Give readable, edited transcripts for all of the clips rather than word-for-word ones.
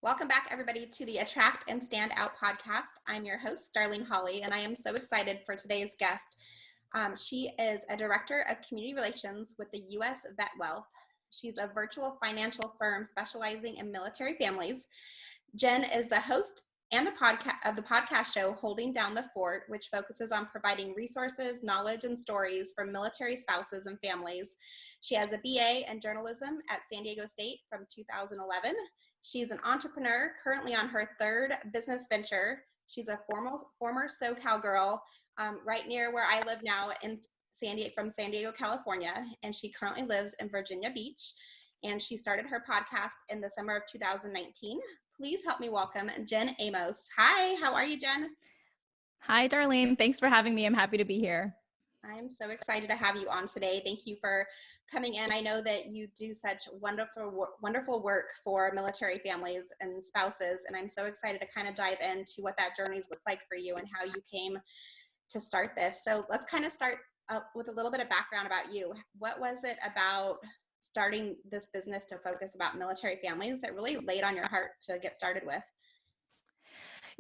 Welcome back, everybody, to the Attract and Stand Out podcast. I'm your host, Darlene Holly, and I am so excited for today's guest. She is a director of community relations with the U.S. Vet Wealth. She's a virtual financial firm specializing in military families. Jen is the host and the podcast show Holding Down the Fort, which focuses on providing resources, knowledge, and stories for military spouses and families. She has a BA in journalism at San Diego State from 2011. She's an entrepreneur, currently on her third business venture. She's a former SoCal girl, right near where I live now from San Diego, California, and she currently lives in Virginia Beach. And she started her podcast in the summer of 2019. Please help me welcome Jen Amos. Hi, how are you, Jen? Hi, Darlene. Thanks for having me. I'm happy to be here. I'm so excited to have you on today. Thank you for coming in. I know that you do such wonderful work for military families and spouses, and I'm so excited to kind of dive into what that journey's looked like for you and how you came to start this. So let's kind of start with a little bit of background about you. What was it about starting this business to focus about military families that really laid on your heart to get started with?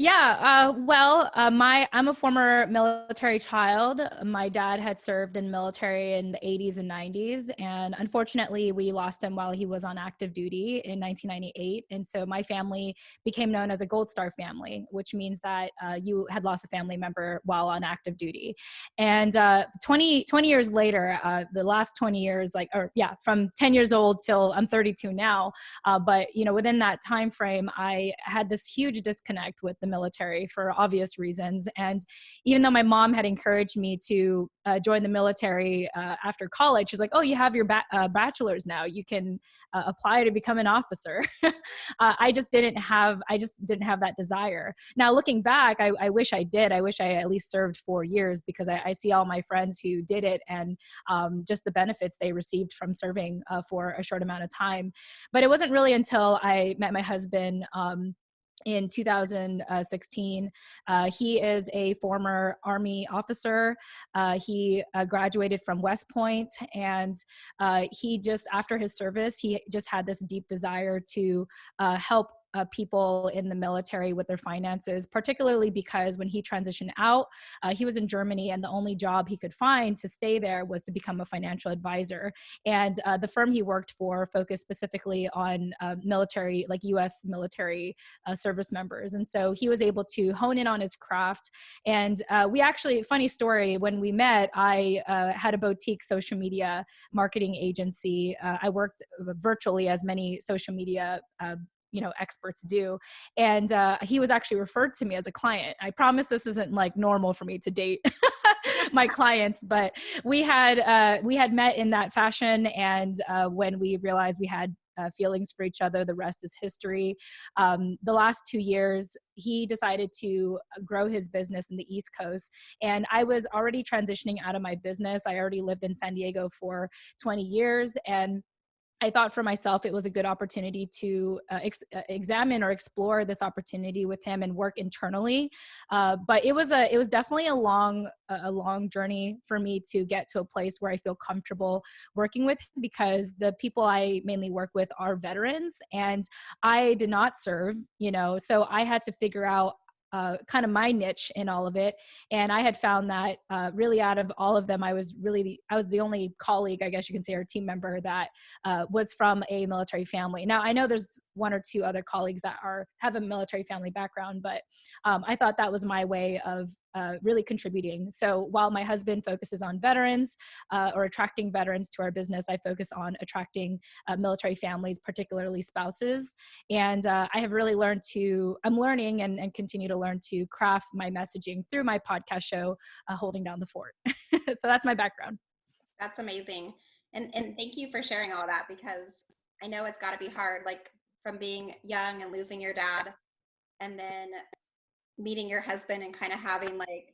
Yeah, I'm a former military child. My dad had served in the military in the 80s and 90s, and unfortunately, we lost him while he was on active duty in 1998. And so my family became known as a Gold Star family, which means that you had lost a family member while on active duty. And 20 years later, the last 20 years, from 10 years old till I'm 32 now. But within that time frame, I had this huge disconnect with the military for obvious reasons. And even though my mom had encouraged me to join the military after college, she's like, "Oh, you have your bachelor's now. You can apply to become an officer." I just didn't have that desire. Now, looking back, I wish I did. I wish I at least served 4 years, because I see all my friends who did it, and just the benefits they received from serving for a short amount of time. But it wasn't really until I met my husband in 2016. He is a former Army officer. He graduated from West Point, and he just, after his service, he just had this deep desire to help people in the military with their finances, particularly because when he transitioned out, he was in Germany, and the only job he could find to stay there was to become a financial advisor. And the firm he worked for focused specifically on military, like U.S. military service members. And so he was able to hone in on his craft. And we actually, funny story, when we met, I had a boutique social media marketing agency. I worked virtually, as many social media experts do. And he was actually referred to me as a client. I promise this isn't like normal for me to date my clients, but we had met in that fashion. And when we realized we had feelings for each other, the rest is history. The last 2 years, he decided to grow his business in the East Coast. And I was already transitioning out of my business. I already lived in San Diego for 20 years. And I thought for myself it was a good opportunity to examine or explore this opportunity with him and work internally. But it was definitely a long journey for me to get to a place where I feel comfortable working with him, because the people I mainly work with are veterans, and I did not serve, so I had to figure out kind of my niche in all of it. And I had found that really out of all of them, I was the only colleague, I guess you can say, or team member that was from a military family. Now, I know there's 1 or 2 other colleagues that have a military family background, but I thought that was my way of really contributing. So while my husband focuses on veterans or attracting veterans to our business, I focus on attracting military families, particularly spouses. And I have really I'm learning and continue to learn to craft my messaging through my podcast show, Holding Down the Fort. So that's my background. That's amazing. And thank you for sharing all that, because I know it's got to be hard, like from being young and losing your dad, and then meeting your husband and kind of having like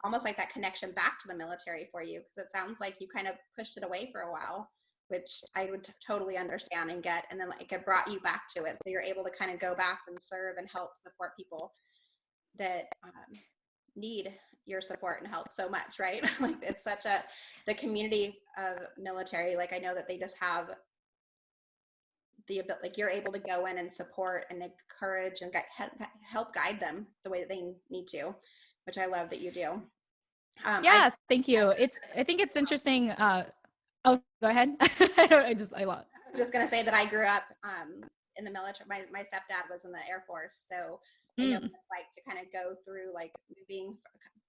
almost like that connection back to the military for you, because it sounds like you kind of pushed it away for a while, which I would totally understand and get, and then like it brought you back to it, so you're able to kind of go back and serve and help support people that need your support and help so much, right? Like it's such the community of military, like I know that they just have like you're able to go in and support and encourage and help guide them the way that they need to, which I love that you do. I Yeah, thank you. I think it's interesting. Oh, go ahead. I love. was just gonna say that I grew up in the military. My stepdad was in the Air Force, so I know what it's like to kind of go through like moving.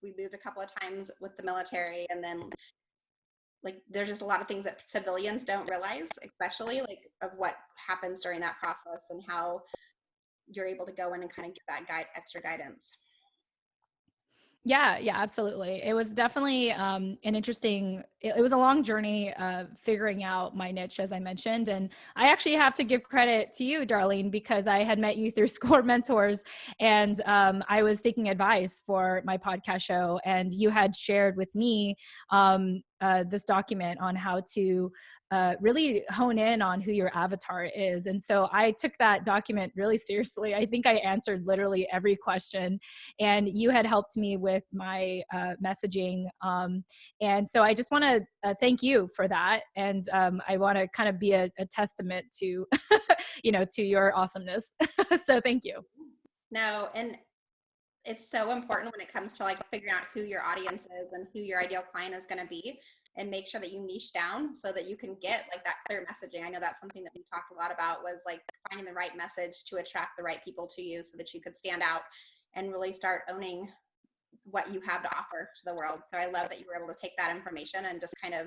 We moved a couple of times with the military, and then like there's just a lot of things that civilians don't realize, especially like of what happens during that process and how you're able to go in and kind of give that extra guidance. Yeah, absolutely. It was definitely an interesting, it was a long journey figuring out my niche, as I mentioned. And I actually have to give credit to you, Darlene, because I had met you through SCORE Mentors, and I was seeking advice for my podcast show. And you had shared with me this document on how to really hone in on who your avatar is. And so I took that document really seriously. I think I answered literally every question, and you had helped me with my messaging. And so I just want to thank you for that. And I want to kind of be a testament to, to your awesomeness. So thank you. No, and it's so important when it comes to like figuring out who your audience is and who your ideal client is going to be, and make sure that you niche down so that you can get like that clear messaging. I know that's something that we talked a lot about, was like finding the right message to attract the right people to you so that you could stand out and really start owning what you have to offer to the world. So I love that you were able to take that information and just kind of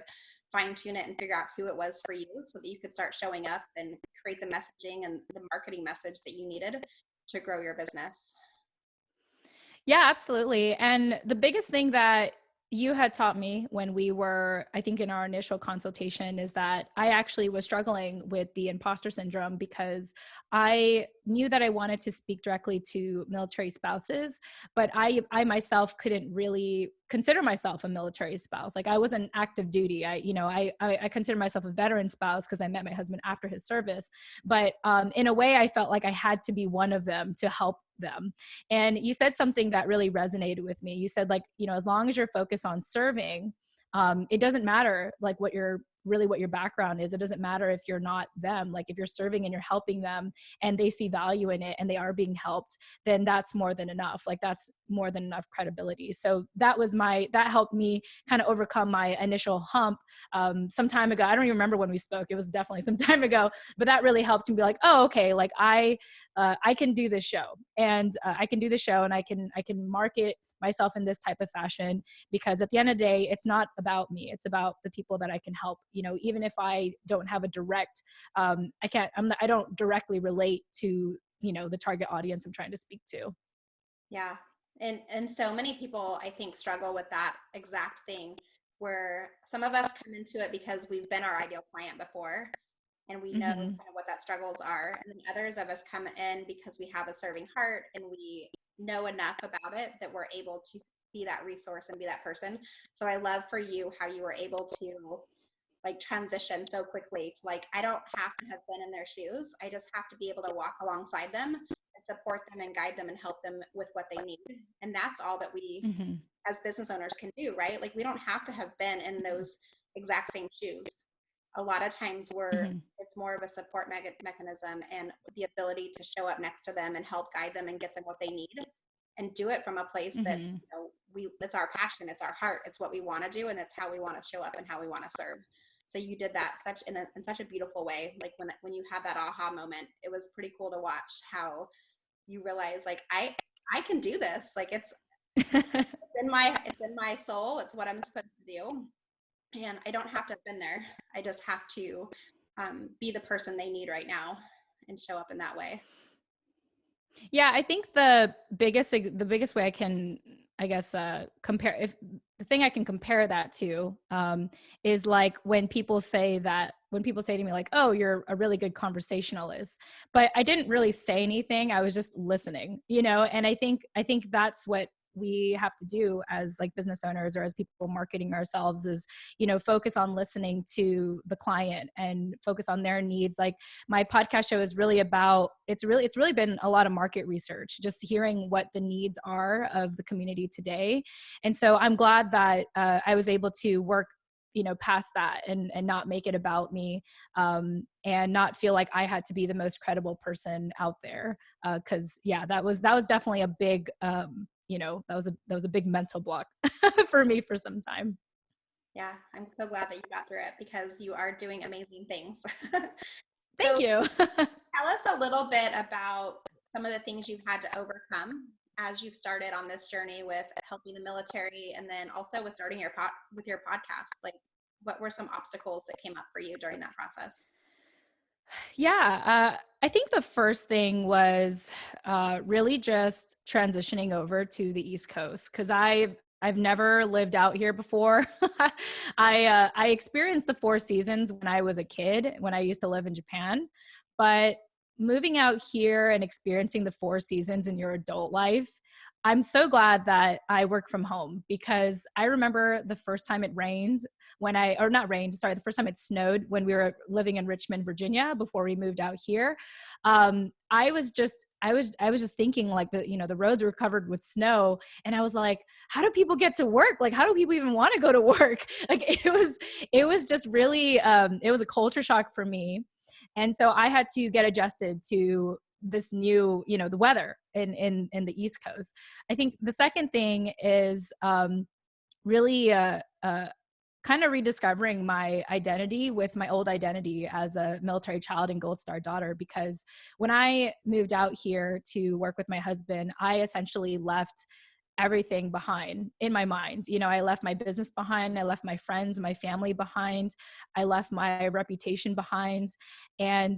fine tune it and figure out who it was for you so that you could start showing up and create the messaging and the marketing message that you needed to grow your business. Yeah, absolutely. And the biggest thing that you had taught me when we were, I think, in our initial consultation is that I actually was struggling with the imposter syndrome because I knew that I wanted to speak directly to military spouses, but I myself couldn't really consider myself a military spouse. Like I wasn't active duty. I consider myself a veteran spouse because I met my husband after his service. But in a way, I felt like I had to be one of them to help them. And you said something that really resonated with me. You said, like, as long as you're focused on serving, it doesn't matter like what your background is. It doesn't matter if you're not them. Like if you're serving and you're helping them and they see value in it and they are being helped, then that's more than enough. Like that's more than enough credibility. So that helped me kind of overcome my initial hump some time ago. I don't even remember when we spoke. It was definitely some time ago, but that really helped me be like, oh, okay, like I can do this show, and I can do the show, and I can market myself in this type of fashion, because at the end of the day, it's not about me. It's about the people that I can help. Even if I don't have a direct, I don't directly relate to, the target audience I'm trying to speak to. Yeah. And so many people, I think, struggle with that exact thing, where some of us come into it because we've been our ideal client before and we know kind of what that struggles are. And then others of us come in because we have a serving heart and we know enough about it that we're able to be that resource and be that person. So I love for you how you were able to like transition so quickly. Like, I don't have to have been in their shoes. I just have to be able to walk alongside them and support them and guide them and help them with what they need. And that's all that we as business owners can do, right? Like we don't have to have been in those exact same shoes. A lot of times it's more of a support mechanism and the ability to show up next to them and help guide them and get them what they need, and do it from a place that it's our passion, it's our heart, it's what we want to do, and it's how we want to show up and how we want to serve. So you did that in such a beautiful way. Like when you had that aha moment, it was pretty cool to watch how you realize like I can do this. Like it's in my soul. It's what I'm supposed to do. And I don't have to have been there. I just have to be the person they need right now and show up in that way. Yeah, I think the biggest way I can, I guess, compare, if the thing I can compare that to is like when people say to me like, oh, you're a really good conversationalist, but I didn't really say anything. I was just listening, and I think that's what we have to do as like business owners or as people marketing ourselves is, focus on listening to the client and focus on their needs. Like my podcast show is really about, it's really been a lot of market research, just hearing what the needs are of the community today. And so I'm glad that I was able to work past that and not make it about me, and not feel like I had to be the most credible person out there. Cause yeah, that was definitely a big, that was a big mental block for me for some time. Yeah, I'm so glad that you got through it because you are doing amazing things. Thank So you. tell us a little bit about some of the things you've had to overcome as you've started on this journey with helping the military, and then also with starting with your podcast. Like, what were some obstacles that came up for you during that process? Yeah, I think the first thing was really just transitioning over to the East Coast because I've never lived out here before. I experienced the four seasons when I was a kid, when I used to live in Japan, but moving out here and experiencing the four seasons in your adult life, I'm so glad that I work from home because I remember the first time it rained or not rained, sorry, the first time it snowed when we were living in Richmond, Virginia, before we moved out here. I was just thinking like the roads were covered with snow, and I was like, how do people get to work? Like, how do people even want to go to work? Like, it was just really, it was a culture shock for me. And so I had to get adjusted to this new, the weather in the East Coast. I think the second thing is really kind of rediscovering my identity with my old identity as a military child and Gold Star daughter. Because when I moved out here to work with my husband, I essentially left everything behind in my mind. I left my business behind. I left my friends, my family behind. I left my reputation behind. And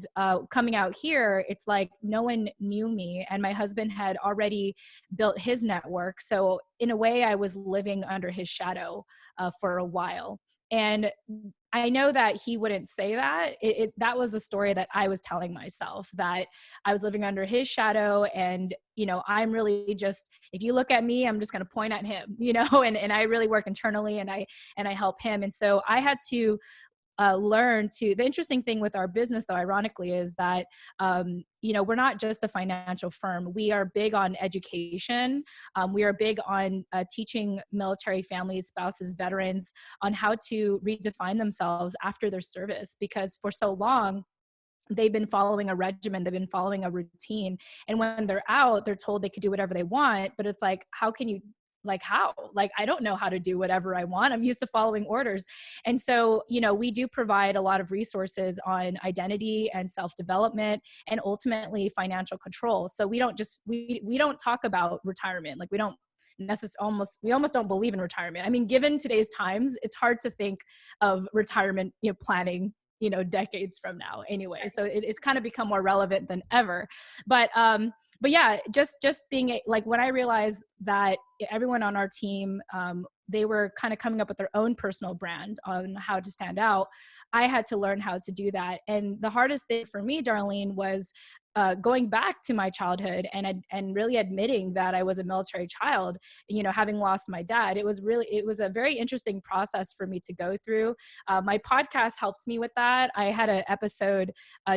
coming out here, it's like no one knew me. And my husband had already built his network. So in a way, I was living under his shadow for a while. And I know that he wouldn't say that. That was the story that I was telling myself, that I was living under his shadow. And, I'm really just, if you look at me, I'm just going to point at him, and I really work internally and I help him. And so I had to learn to, the interesting thing with our business though, ironically, is that we're not just a financial firm. We are big on education. We are big on teaching military families, spouses, veterans on how to redefine themselves after their service, because for so long they've been following a regimen, they've been following a routine, and when they're out, they're told they could do whatever they want. But it's like, how can you, how, I don't know how to do whatever I want. I'm used to following orders. And so, we do provide a lot of resources on identity and self-development and ultimately financial control. So we don't just, we don't talk about retirement. Like, we don't necessarily, we almost don't believe in retirement. I mean, given today's times, it's hard to think of retirement, planning, decades from now anyway. So it's kind of become more relevant than ever. But yeah, just being like, when I realized that everyone on our team, they were kind of coming up with their own personal brand on how to stand out, I had to learn how to do that. And the hardest thing for me, Darlene, was going back to my childhood and really admitting that I was a military child, having lost my dad. It was a very interesting process for me to go through. My podcast helped me with that. I had an episode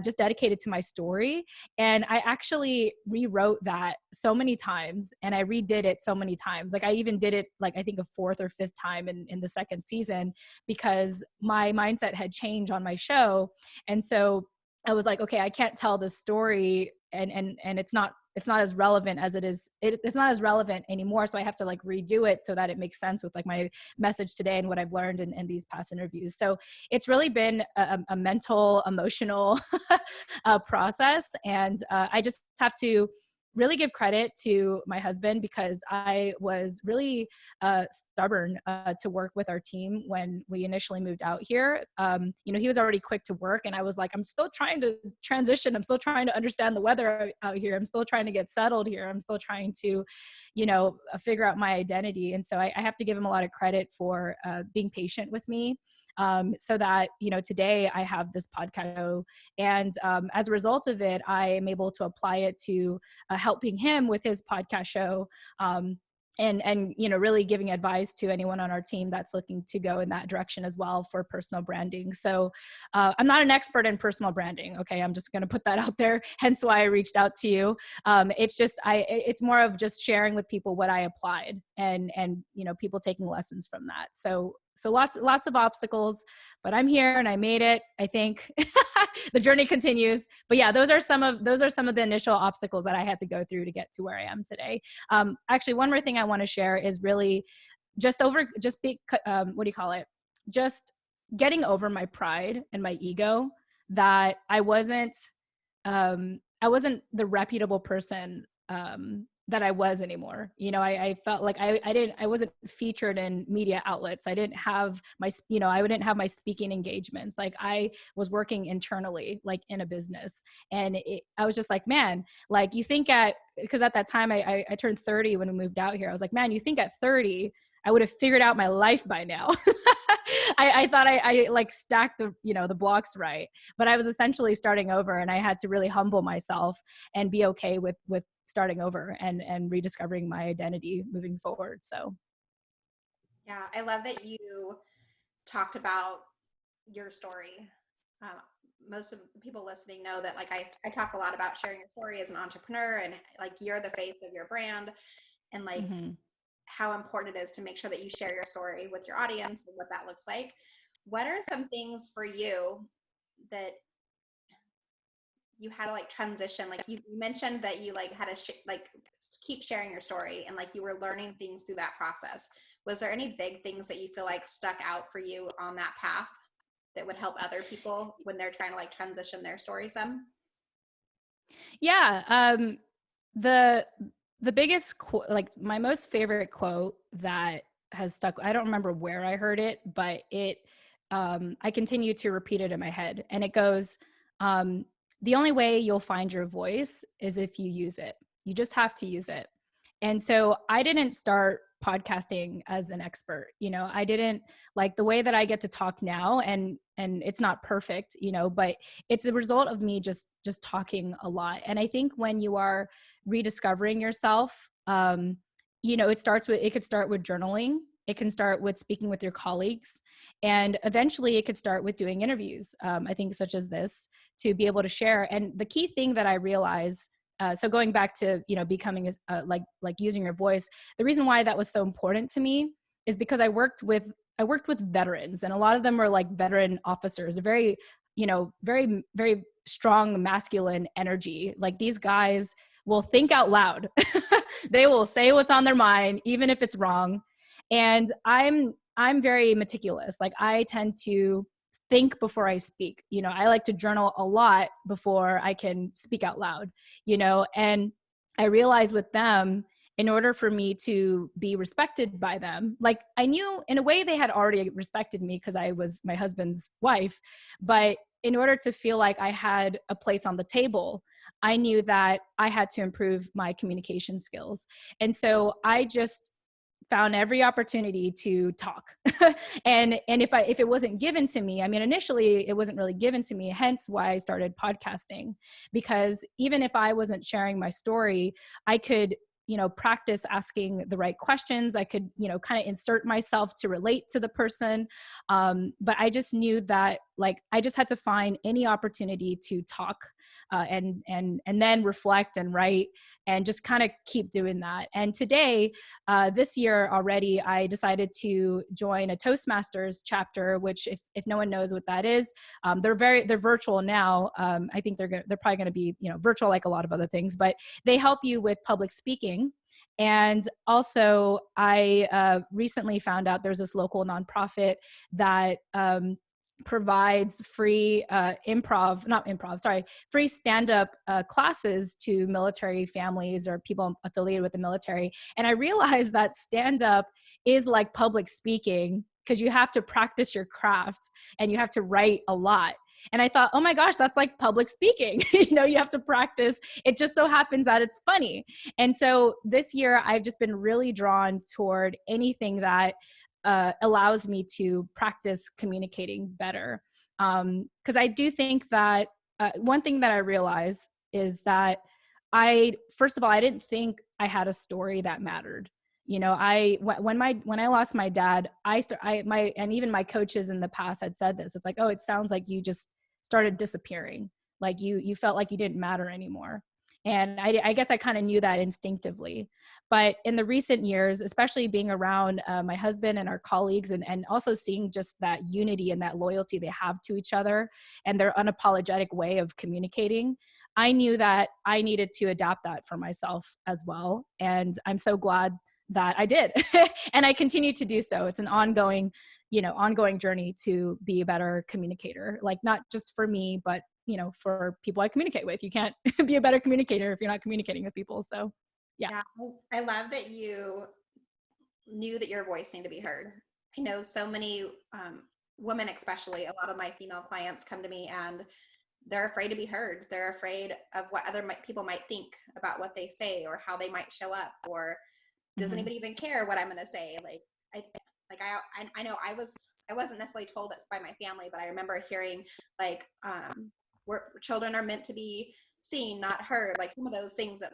just dedicated to my story, and I actually rewrote that so many times, and I redid it so many times. Like, I even did it, I think a fourth or fifth time in the second season, because my mindset had changed on my show. And so I was like, okay, I can't tell this story and it's not as relevant as it is. It's not as relevant anymore. So I have to redo it so that it makes sense with my message today and what I've learned in these past interviews. So it's really been a mental, emotional process. And I just have to really give credit to my husband, because I was really stubborn to work with our team when we initially moved out here. He was already quick to work, and I was like, I'm still trying to transition. I'm still trying to understand the weather out here. I'm still trying to get settled here. I'm still trying to, figure out my identity. And so I have to give him a lot of credit for being patient with me. So that, today I have this podcast, and as a result of it, I am able to apply it to helping him with his podcast show. And really giving advice to anyone on our team that's looking to go in that direction as well for personal branding. So I'm not an expert in personal branding. Okay. I'm just going to put that out there. Hence why I reached out to you. It's more of just sharing with people what I applied and people taking lessons from that. So So lots of obstacles, but I'm here and I made it. I think the journey continues. But yeah, those are some of the initial obstacles that I had to go through to get to where I am today. Actually, one more thing I want to share is really what do you call it? Just getting over my pride and my ego, that I wasn't the reputable person that I was anymore. You know, I felt like I wasn't featured in media outlets. I didn't have I wouldn't have my speaking engagements. Like I was working internally, like in a business. And I was just like, man, like because at that time I turned 30 when we moved out here. I was like, man, you think at 30, I would have figured out my life by now. I thought I like stacked the blocks right, but I was essentially starting over, and I had to really humble myself and be okay with starting over and rediscovering my identity moving forward. So. Yeah, I love that you talked about your story. Most of the people listening know that like I talk a lot about sharing your story as an entrepreneur, and like you're the face of your brand, and like how important it is to make sure that you share your story with your audience and what that looks like. What are some things for you that you had to like transition? Like you mentioned that you like had to like keep sharing your story, and like you were learning things through that process. Was there any big things that you feel like stuck out for you on that path that would help other people when they're trying to like transition their story some? Yeah. The biggest like my most favorite quote that has stuck, I don't remember where I heard it, but I continue to repeat it in my head, and it goes, the only way you'll find your voice is if you use it. You just have to use it. And so I didn't start podcasting as an expert. I didn't like the way that I get to talk now, and it's not perfect, but it's a result of me just talking a lot. And I think when you are rediscovering yourself, it could start with journaling. It can start with speaking with your colleagues, and eventually it could start with doing interviews, I think, such as this, to be able to share. And the key thing that I realize, so going back to becoming like using your voice, the reason why that was so important to me is because I worked with veterans, and a lot of them were like veteran officers, a very very very strong masculine energy. Like these guys will think out loud. They will say what's on their mind, even if it's wrong. And I'm very meticulous. Like I tend to think before I speak. I like to journal a lot before I can speak out loud, and I realized with them, in order for me to be respected by them, like I knew in a way they had already respected me because I was my husband's wife, but in order to feel like I had a place on the table, I knew that I had to improve my communication skills. And so I just found every opportunity to talk. and if it wasn't given to me, I mean, initially it wasn't really given to me, hence why I started podcasting, because even if I wasn't sharing my story, I could practice asking the right questions. I could kind of insert myself to relate to the person, but I just knew that like I just had to find any opportunity to talk, and then reflect and write, and just kind of keep doing that. And today, this year already, I decided to join a Toastmasters chapter, which if no one knows what that is, they're virtual now. I think they're probably going to be virtual like a lot of other things, but they help you with public speaking. And also, I recently found out there's this local nonprofit that provides free free stand-up classes to military families or people affiliated with the military. And I realized that stand-up is like public speaking, because you have to practice your craft and you have to write a lot. And I thought, oh my gosh, that's like public speaking. You have to practice. It just so happens that it's funny. And so this year I've just been really drawn toward anything that allows me to practice communicating better. Because I do think that one thing that I realize is that first of all, I didn't think I had a story that mattered. When I lost my dad, and even my coaches in the past had said this. It's like, oh, it sounds like you just started disappearing. Like you felt like you didn't matter anymore. And I guess I kind of knew that instinctively. But in the recent years, especially being around my husband and our colleagues, and also seeing just that unity and that loyalty they have to each other and their unapologetic way of communicating, I knew that I needed to adapt that for myself as well. And I'm so glad that I did. And I continue to do so. It's an ongoing journey to be a better communicator, like not just for me, but for people I communicate with. You can't be a better communicator if you're not communicating with people. So yeah. Yeah, I love that you knew that your voice needed to be heard. I know so many women, especially a lot of my female clients come to me and they're afraid to be heard. They're afraid of what other people might think about what they say or how they might show up, or does anybody even care what I'm going to say? I know I wasn't necessarily told this by my family, but I remember hearing like, where children are meant to be seen, not heard. Like some of those things that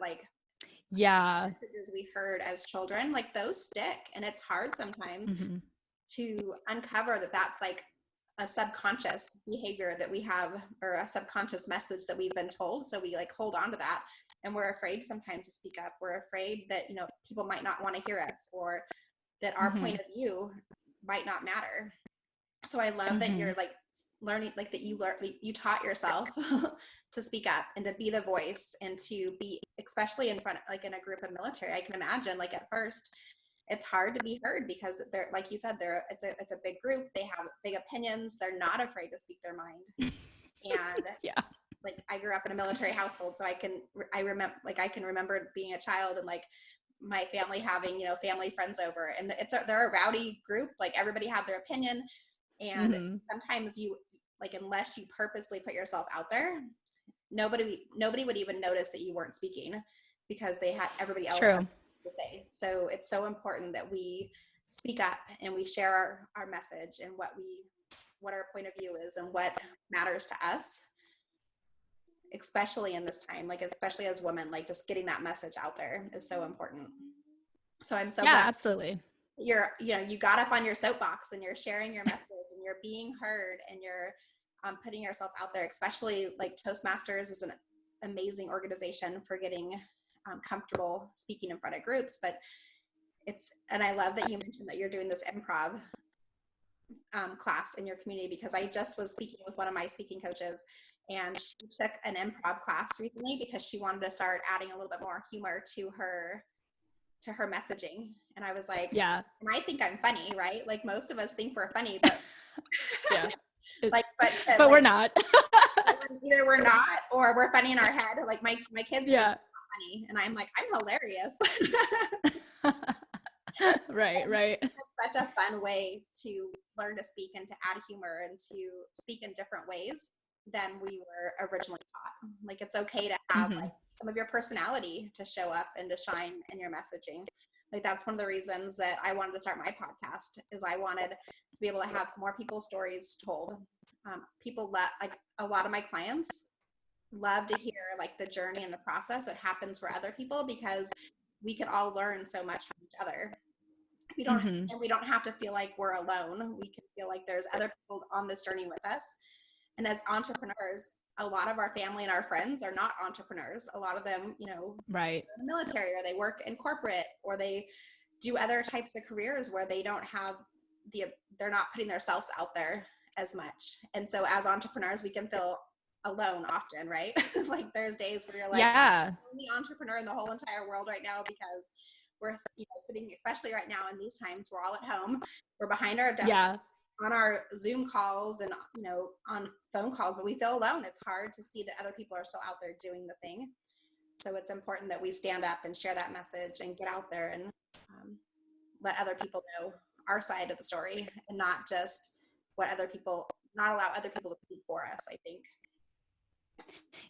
Yeah. messages we heard as children, like those stick, and it's hard sometimes to uncover that that's like a subconscious behavior that we have, or a subconscious message that we've been told. So we like hold on to that, and we're afraid sometimes to speak up. We're afraid that people might not want to hear us, or that our point of view might not matter. So I love that you're like learning, like that you taught yourself to speak up and to be the voice, and to be, especially in front, like in a group of military. I can imagine like at first it's hard to be heard because they're, like you said, it's a big group. They have big opinions. They're not afraid to speak their mind. And yeah, like I grew up in a military household, so I can remember being a child and like my family having family friends over, and they're a rowdy group. Like everybody had their opinion, and sometimes you, like, unless you purposely put yourself out there, nobody would even notice that you weren't speaking, because everybody else had to say. So it's so important that we speak up and we share our message and what our point of view is and what matters to us, especially in this time, like especially as women, like just getting that message out there is so important. So I'm so glad absolutely. You got up on your soapbox and you're sharing your message and you're being heard, and you're putting yourself out there. Especially like Toastmasters is an amazing organization for getting comfortable speaking in front of groups. But and I love that you mentioned that you're doing this improv class in your community, because I just was speaking with one of my speaking coaches, and she took an improv class recently because she wanted to start adding a little bit more humor to her messaging. And I was like, yeah, and I think I'm funny, right? Like most of us think we're funny, but yeah, but we're not. Either we're not, or we're funny in our head. Like my kids think I'm funny, and I'm like, I'm hilarious. Right. It's such a fun way to learn to speak and to add humor and to speak in different ways than we were originally taught. Like it's okay to have like some of your personality to show up and to shine in your messaging. Like that's one of the reasons that I wanted to start my podcast, is I wanted to be able to have more people's stories told. People like a lot of my clients love to hear like the journey and the process that happens for other people, because we can all learn so much from each other. We don't have to feel like we're alone. We can feel like there's other people on this journey with us. And as entrepreneurs, a lot of our family and our friends are not entrepreneurs. A lot of them, right, in the military, or they work in corporate, or they do other types of careers where they don't have they're not putting themselves out there as much. And so as entrepreneurs, we can feel alone often, right? Like there's days where you're like, I'm the entrepreneur in the whole entire world right now, because we're sitting, especially right now in these times, we're all at home, we're behind our desks, on our Zoom calls and on phone calls, but we feel alone. It's hard to see that other people are still out there doing the thing. So it's important that we stand up and share that message and get out there and let other people know our side of the story, and not just not allow other people to speak for us, I think.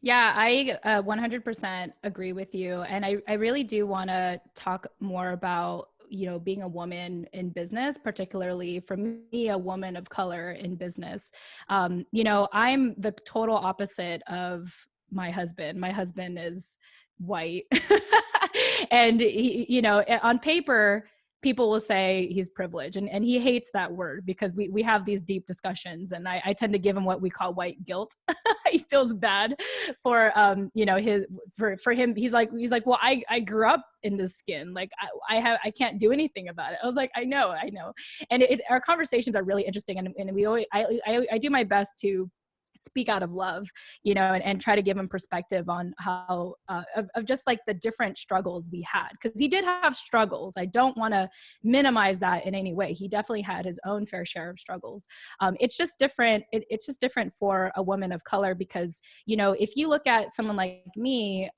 Yeah, I 100% agree with you. And I really do want to talk more about, being a woman in business, particularly for me, a woman of color in business. I'm the total opposite of my husband. My husband is white. And, on paper, people will say he's privileged, and he hates that word because we have these deep discussions, and I tend to give him what we call white guilt. He feels bad for his for him. He's like, well, I grew up in this skin, like I can't do anything about it. I was like, I know, and our conversations are really interesting, and we always I do my best to speak out of love, and try to give him perspective on how of just like the different struggles we had, because he did have struggles. I don't want to minimize that in any way. He definitely had his own fair share of struggles. It's just different. It's just different for a woman of color, because if you look at someone like me,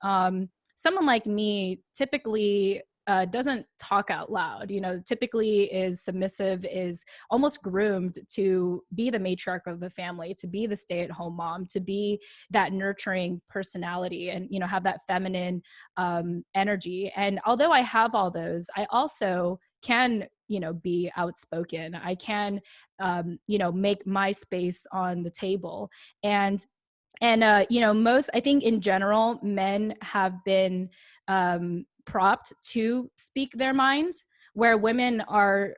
typically doesn't talk out loud, typically is submissive, is almost groomed to be the matriarch of the family, to be the stay-at-home mom, to be that nurturing personality, and, have that feminine energy. And although I have all those, I also can, be outspoken. I can, make my space on the table. And most, I think in general, men have been propped to speak their mind, where women are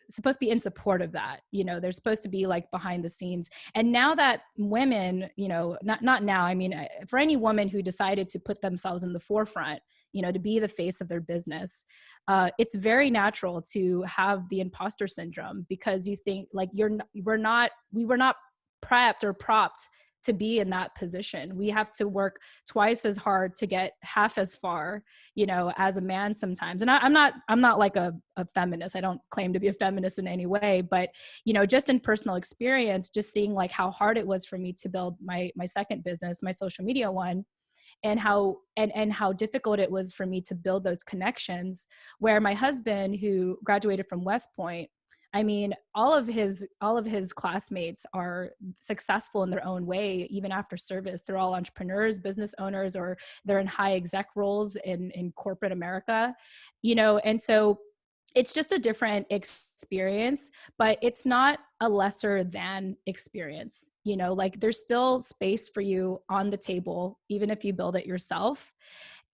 supposed to be in support of that. They're supposed to be like behind the scenes. And now that women, not now, I mean, for any woman who decided to put themselves in the forefront, to be the face of their business, it's very natural to have the imposter syndrome, because you think like we were not prepped or propped to be in that position. We have to work twice as hard to get half as far, as a man sometimes. And I'm not like a feminist. I don't claim to be a feminist in any way, but, just in personal experience, just seeing like how hard it was for me to build my second business, my social media one, and how difficult it was for me to build those connections, where my husband, who graduated from West Point, I mean, all of his classmates are successful in their own way, even after service. They're all entrepreneurs, business owners, or they're in high exec roles in corporate America, and so it's just a different experience, but it's not a lesser than experience. Like there's still space for you on the table, even if you build it yourself,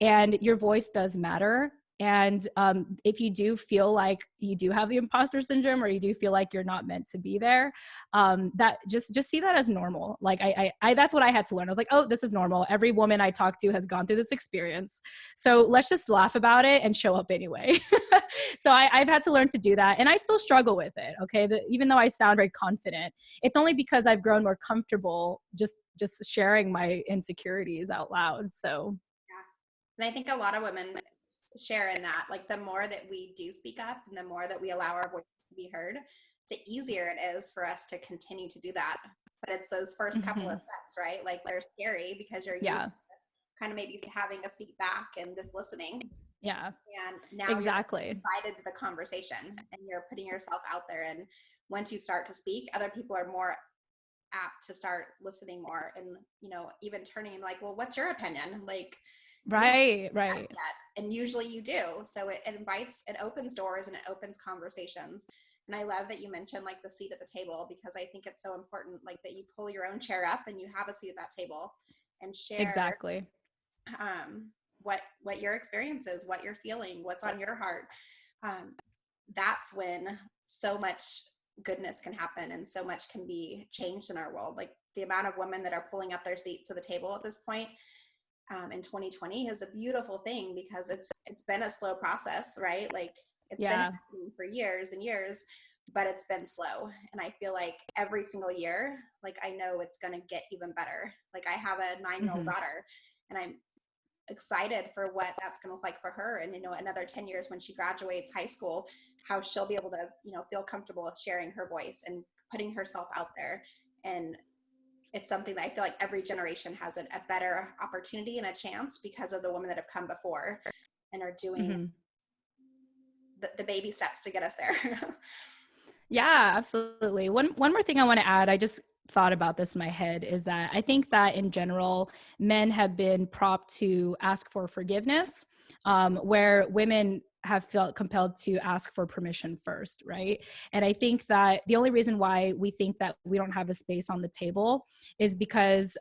and your voice does matter. And if you do feel like you do have the imposter syndrome, or you do feel like you're not meant to be there, that just see that as normal. Like I that's what I had to learn. I was like, oh, this is normal. Every woman I talk to has gone through this experience. So let's just laugh about it and show up anyway. So I've had to learn to do that. And I still struggle with it. Okay. Even though I sound very confident, it's only because I've grown more comfortable just sharing my insecurities out loud. So. Yeah. And I think a lot of women share in that, like the more that we do speak up and the more that we allow our voice to be heard, the easier it is for us to continue to do that. But it's those first couple of steps, right? Like they're scary because you're used to kind of maybe having a seat back and just listening. Yeah. And now exactly. You're invited to the conversation and you're putting yourself out there. And once you start to speak, other people are more apt to start listening more, and even turning like, well, what's your opinion? Like, right. And usually you do. So it opens doors and it opens conversations. And I love that you mentioned like the seat at the table, because I think it's so important, like that you pull your own chair up and you have a seat at that table and share exactly what your experience is, what you're feeling, what's on your heart. That's when so much goodness can happen and so much can be changed in our world. Like the amount of women that are pulling up their seats to the table at this point in 2020 is a beautiful thing, because it's been a slow process, right? Like it's been happening for years and years, but it's been slow. And I feel like every single year, like I know it's going to get even better. Like I have a 9-year-old daughter, and I'm excited for what that's going to look like for her. And, another 10 years when she graduates high school, how she'll be able to, feel comfortable sharing her voice and putting herself out there. And it's something that I feel like every generation has a better opportunity and a chance because of the women that have come before and are doing the baby steps to get us there. Yeah, absolutely. One more thing I want to add, I just thought about this in my head, is that I think that in general, men have been propped to ask for forgiveness, where women have felt compelled to ask for permission first, right? And I think that the only reason why we think that we don't have a space on the table is because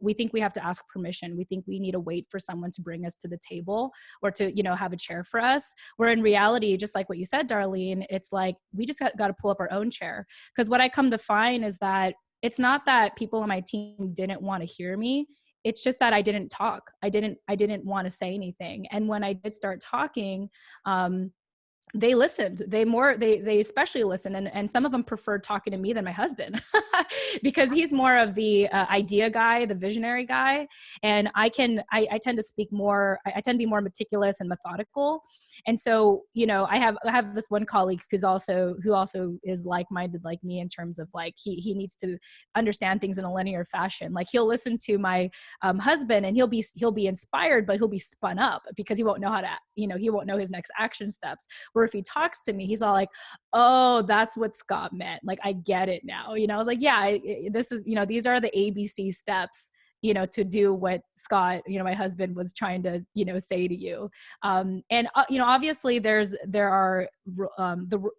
we think we have to ask permission. We think we need to wait for someone to bring us to the table or to, have a chair for us. Where in reality, just like what you said, Darlene, it's like we just got to pull up our own chair. Because what I come to find is that it's not that people on my team didn't want to hear me. It's just that I didn't talk. I didn't want to say anything. And when I did start talking, they listened. They especially listened, and some of them preferred talking to me than my husband because he's more of the idea guy, the visionary guy, and I tend to speak more. I tend to be more meticulous and methodical, and so I have this one colleague who also is like-minded like me in terms of like he needs to understand things in a linear fashion. Like he'll listen to my husband and he'll be inspired, but he'll be spun up because he won't know how to he won't know his next action steps. Or if he talks to me, he's all like, oh, that's what Scott meant. Like, I get it now. I was like, yeah, this is, these are the ABC steps, to do what Scott, my husband was trying to, say to you. Obviously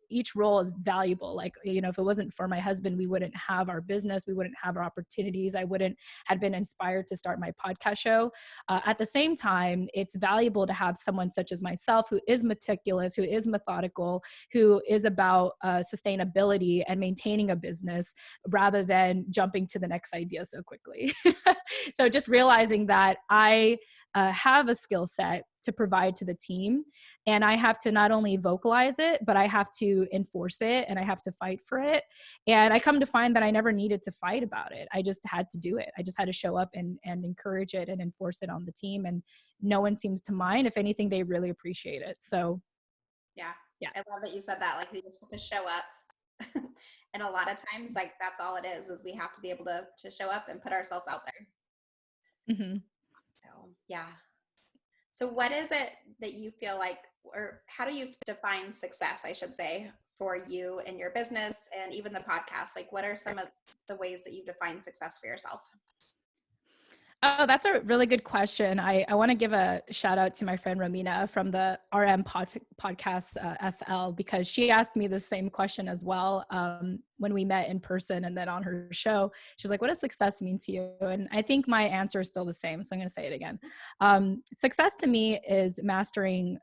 each role is valuable. Like, if it wasn't for my husband, we wouldn't have our business. We wouldn't have our opportunities. I wouldn't have been inspired to start my podcast show. At the same time, it's valuable to have someone such as myself who is meticulous, who is methodical, who is about sustainability and maintaining a business rather than jumping to the next idea so quickly. So just realizing that I have a skill set to provide to the team, and I have to not only vocalize it, but I have to enforce it and I have to fight for it. And I come to find that I never needed to fight about it. I just had to do it. I just had to show up and encourage it and enforce it on the team. And no one seems to mind. If anything, they really appreciate it. So yeah. Yeah. I love that you said that. Like, you just have to show up. And a lot of times, like, that's all it is we have to be able to show up and put ourselves out there. Mm-hmm. So, yeah. So what is it that you feel like, or how do you define success, I should say, for you and your business and even the podcast? Like, what are some of the ways that you define success for yourself? Oh, that's a really good question. I want to give a shout out to my friend Romina from the RM podcast FL, because she asked me the same question as well when we met in person and then on her show. She was like, what does success mean to you? And I think my answer is still the same. So I'm going to say it again. Success to me is mastering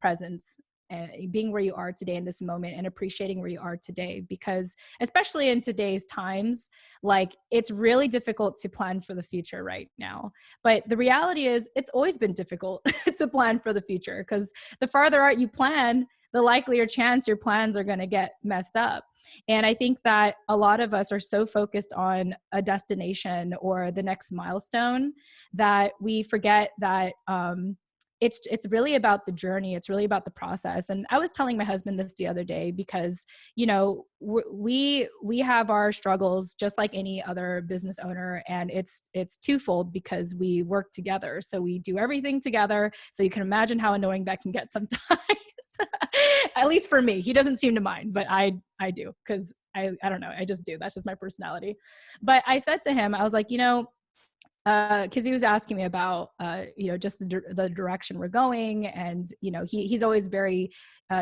presence, and being where you are today in this moment and appreciating where you are today, because especially in today's times, like, it's really difficult to plan for the future right now. But the reality is it's always been difficult to plan for the future, because the farther out you plan, the likelier chance your plans are going to get messed up. And I think that a lot of us are so focused on a destination or the next milestone that we forget that it's really about the journey. It's really about the process. And I was telling my husband this the other day because, we have our struggles just like any other business owner. And it's twofold because we work together. So we do everything together. So you can imagine how annoying that can get sometimes. At least for me. He doesn't seem to mind, but I do, because I don't know. I just do. That's just my personality. But I said to him, I was like, because he was asking me about, just the direction we're going. And, he's always very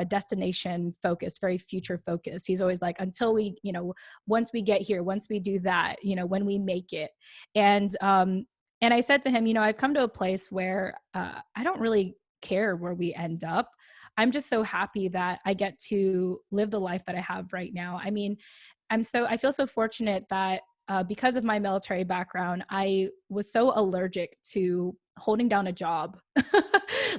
destination focused, very future focused. He's always like, until we, once we get here, once we do that, when we make it. And I said to him, I've come to a place where I don't really care where we end up. I'm just so happy that I get to live the life that I have right now. I mean, I feel so fortunate that because of my military background, I was so allergic to holding down a job.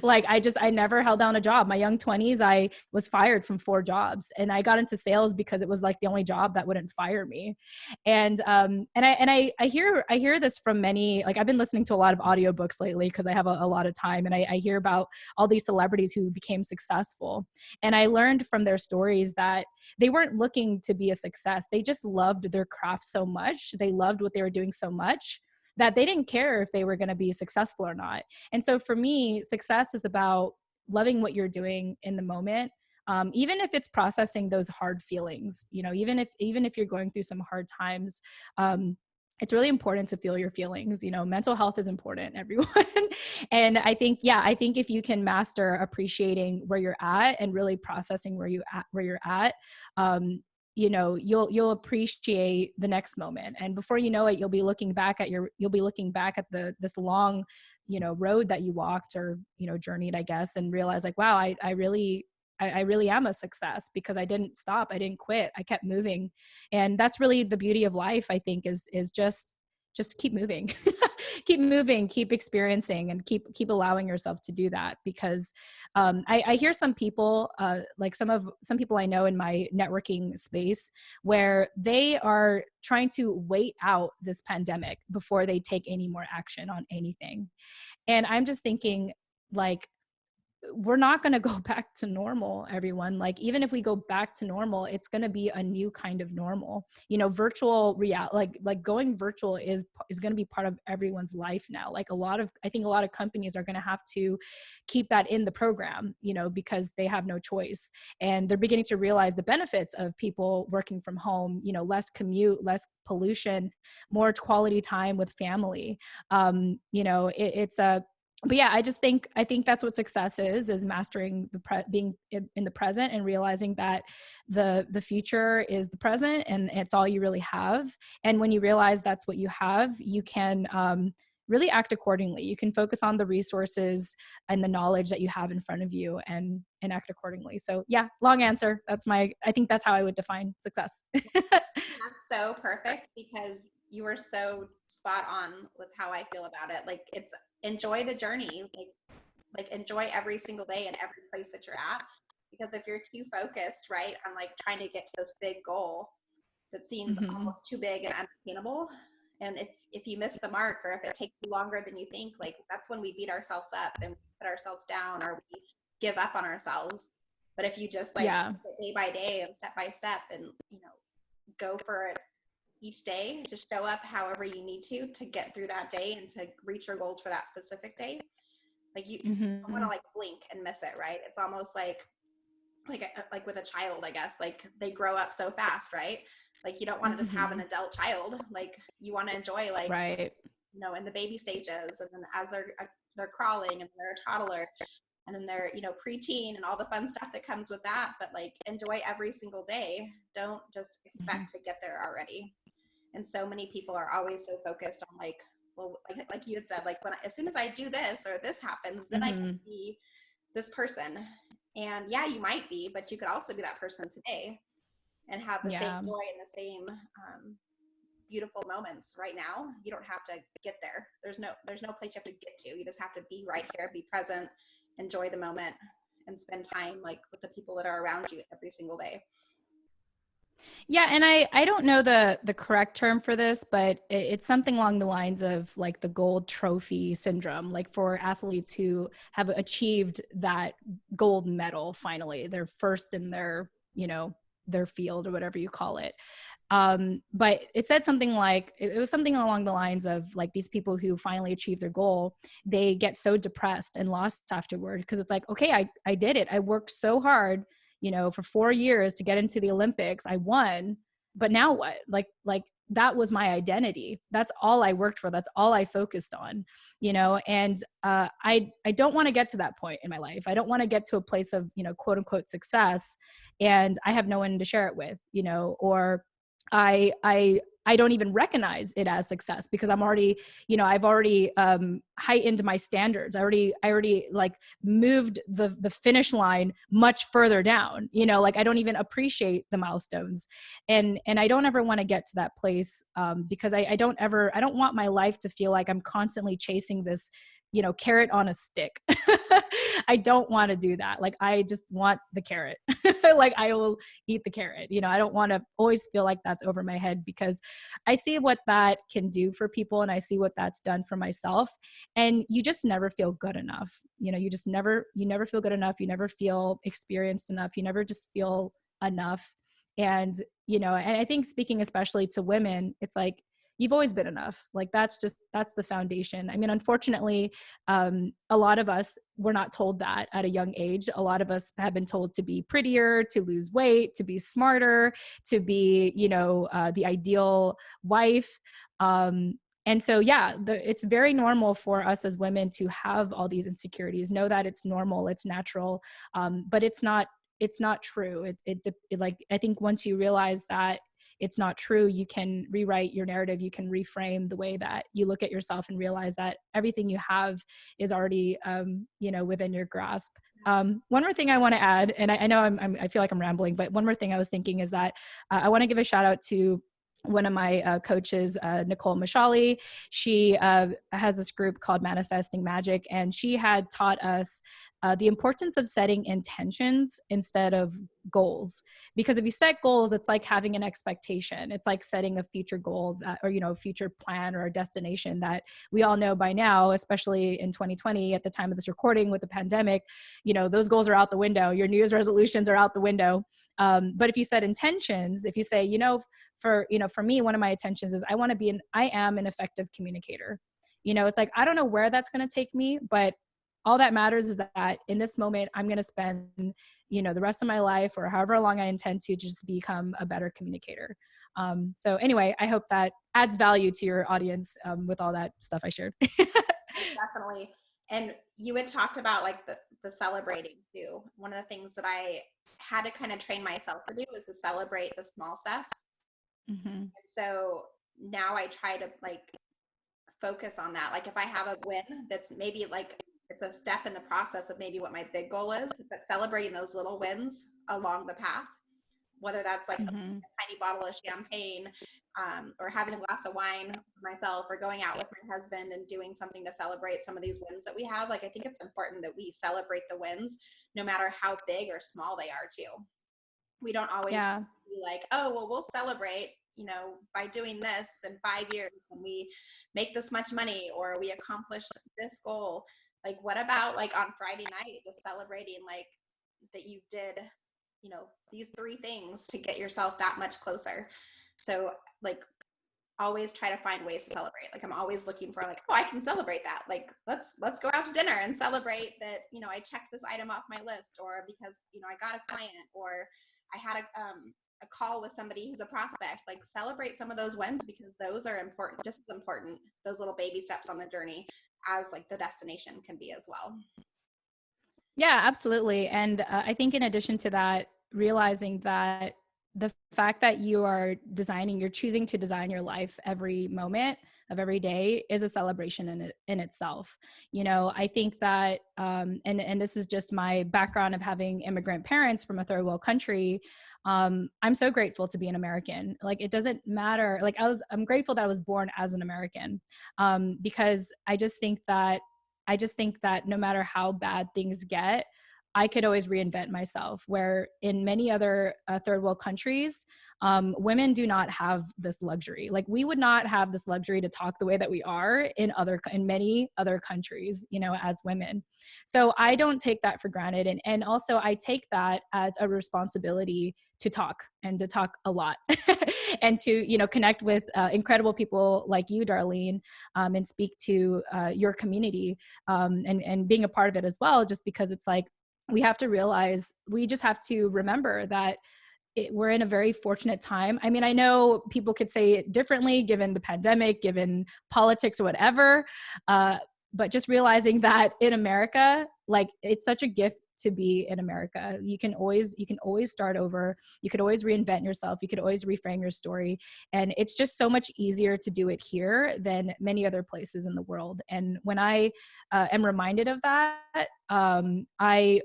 Like, I never held down a job. My young 20s, I was fired from 4 jobs, and I got into sales because it was like the only job that wouldn't fire me. And I hear this from many, like, I've been listening to a lot of audiobooks lately because I have a lot of time, and I hear about all these celebrities who became successful. And I learned from their stories that they weren't looking to be a success. They just loved their craft so much. They loved what they were doing so much that they didn't care if they were going to be successful or not. And so for me, success is about loving what you're doing in the moment. Even if it's processing those hard feelings, even if you're going through some hard times, it's really important to feel your feelings. Mental health is important, everyone. And I think if you can master appreciating where you're at and really processing where you're at, you'll appreciate the next moment. And before you know it, you'll be looking back at this long, road that you walked, or, journeyed, I guess, and realize like, wow, I really am a success because I didn't stop. I didn't quit. I kept moving. And that's really the beauty of life, I think, is just keep moving. Keep moving, keep experiencing, and keep allowing yourself to do that. Because I hear some people, like some people I know in my networking space, where they are trying to wait out this pandemic before they take any more action on anything. And I'm just thinking, like, we're not going to go back to normal, everyone. Like, even if we go back to normal, it's going to be a new kind of normal. Virtual reality, like going virtual is going to be part of everyone's life now. Like, I think a lot of companies are going to have to keep that in the program, because they have no choice. And they're beginning to realize the benefits of people working from home, less commute, less pollution, more quality time with family. But yeah, I think that's what success is mastering being in the present, and realizing that the future is the present, and it's all you really have. And when you realize that's what you have, you can really act accordingly. You can focus on the resources and the knowledge that you have in front of you, and act accordingly. So yeah, long answer. I think that's how I would define success. That's so perfect, because you were so spot on with how I feel about it. Like, it's enjoy the journey, like enjoy every single day and every place that you're at. Because if you're too focused, right, on like trying to get to this big goal that seems Mm-hmm. almost too big and unattainable, and if you miss the mark, or if it takes longer than you think, like that's when we beat ourselves up and put ourselves down, or we give up on ourselves. But if you just like Yeah. day by day and step by step, and go for it each day, just show up however you need to get through that day and to reach your goals for that specific day. Like, you don't want Mm-hmm. to like blink and miss it, right? It's almost like with a child, I guess. Like, they grow up so fast, right? Like, you don't want to just have Mm-hmm. an adult child. Like, you want to enjoy, like, Right. in the baby stages, and then as they're crawling, and they're a toddler, and then they're preteen, and all the fun stuff that comes with that. But like, enjoy every single day. Don't just Mm-hmm. expect to get there already. And so many people are always so focused on like, well, like you had said, like, as soon as I do this or this happens, then I can Mm-hmm. be this person. And yeah, you might be, but you could also be that person today and have the same Yeah. joy and the same beautiful moments right now. You don't have to get there. There's no place you have to get to. You just have to be right here, be present, enjoy the moment, and spend time like with the people that are around you every single day. Yeah, and I don't know the correct term for this, but it's something along the lines of like the gold trophy syndrome, like for athletes who have achieved that gold medal finally. They're first in their field, or whatever you call it. But it said something like, it was something along the lines of like, these people who finally achieve their goal, they get so depressed and lost afterward, because it's like, okay, I did it. I worked so hard, for 4 years to get into the Olympics. I won, but now what? Like that was my identity. That's all I worked for. That's all I focused on, and I don't want to get to that point in my life. I don't want to get to a place of, quote unquote success, and I have no one to share it with, or I don't even recognize it as success, because I'm already, I've already heightened my standards. I already like moved the finish line much further down, like I don't even appreciate the milestones. And I don't ever want to get to that place, because I don't want my life to feel like I'm constantly chasing this, carrot on a stick. I don't want to do that. Like, I just want the carrot. Like, I will eat the carrot. I don't want to always feel like that's over my head, because I see what that can do for people, and I see what that's done for myself. And you just never feel good enough. You never feel good enough. You never feel experienced enough. You never just feel enough. And, and I think, speaking especially to women, it's like, you've always been enough. Like, that's the foundation. I mean, unfortunately, a lot of us were not told that at a young age. A lot of us have been told to be prettier, to lose weight, to be smarter, to be, the ideal wife. And so, yeah, it's very normal for us as women to have all these insecurities. Know that it's normal, it's natural, but it's not true. Like, I think once you realize that it's not true, you can rewrite your narrative. You can reframe the way that you look at yourself and realize that everything you have is already, within your grasp. One more thing I want to add, and I know I feel like I'm rambling, but one more thing I was thinking is that I want to give a shout out to one of my coaches, Nicole Mashali. She has this group called Manifesting Magic, and she had taught us the importance of setting intentions instead of goals. Because if you set goals, it's like having an expectation. It's like setting a future goal or a future plan or a destination that we all know by now, especially in 2020 at the time of this recording with the pandemic, those goals are out the window. Your New Year's resolutions are out the window. But if you set intentions, if you say, for me, one of my intentions is I am an effective communicator. It's like, I don't know where that's going to take me, but all that matters is that in this moment, I'm going to spend, the rest of my life or however long I intend to just become a better communicator. So anyway, I hope that adds value to your audience with all that stuff I shared. Definitely. And you had talked about like the celebrating too. One of the things that I had to kind of train myself to do was to celebrate the small stuff. Mm-hmm. And so now I try to like focus on that. Like if I have a win that's maybe like it's a step in the process of maybe what my big goal is, but celebrating those little wins along the path, whether that's like a tiny bottle of champagne or having a glass of wine for myself or going out with my husband and doing something to celebrate some of these wins that we have. Like, I think it's important that we celebrate the wins no matter how big or small they are too. We don't always be like, oh, well, we'll celebrate, by doing this in 5 years when we make this much money or we accomplish this goal. Like, what about like on Friday night, just celebrating like that you did, these 3 things to get yourself that much closer. So like always try to find ways to celebrate. Like I'm always looking for like, oh, I can celebrate that. Like let's go out to dinner and celebrate that, I checked this item off my list, or because, I got a client, or I had a call with somebody who's a prospect. Like celebrate some of those wins because those are important, just as important, those little baby steps on the journey as like the destination can be as well. Yeah, absolutely. And I think in addition to that, realizing that the fact that you're choosing to design your life every moment of every day is a celebration in itself. I think that, and this is just my background of having immigrant parents from a third world country. I'm so grateful to be an American. Like, it doesn't matter. Like I'm grateful that I was born as an American, because I just think that no matter how bad things get, I could always reinvent myself. Where in many other third world countries, women do not have this luxury. Like, we would not have this luxury to talk the way that we are in many other countries, as women. So I don't take that for granted. And also I take that as a responsibility to talk, and to talk a lot and to, connect with incredible people like you, Darlene, and speak to your community, and being a part of it as well, just because it's like, we just have to remember that we're in a very fortunate time. I mean, I know people could say it differently given the pandemic, given politics or whatever, but just realizing that in America, like, it's such a gift to be in America. You can always start over. You could always reinvent yourself. You could always reframe your story. And it's just so much easier to do it here than many other places in the world. And when I am reminded of that, I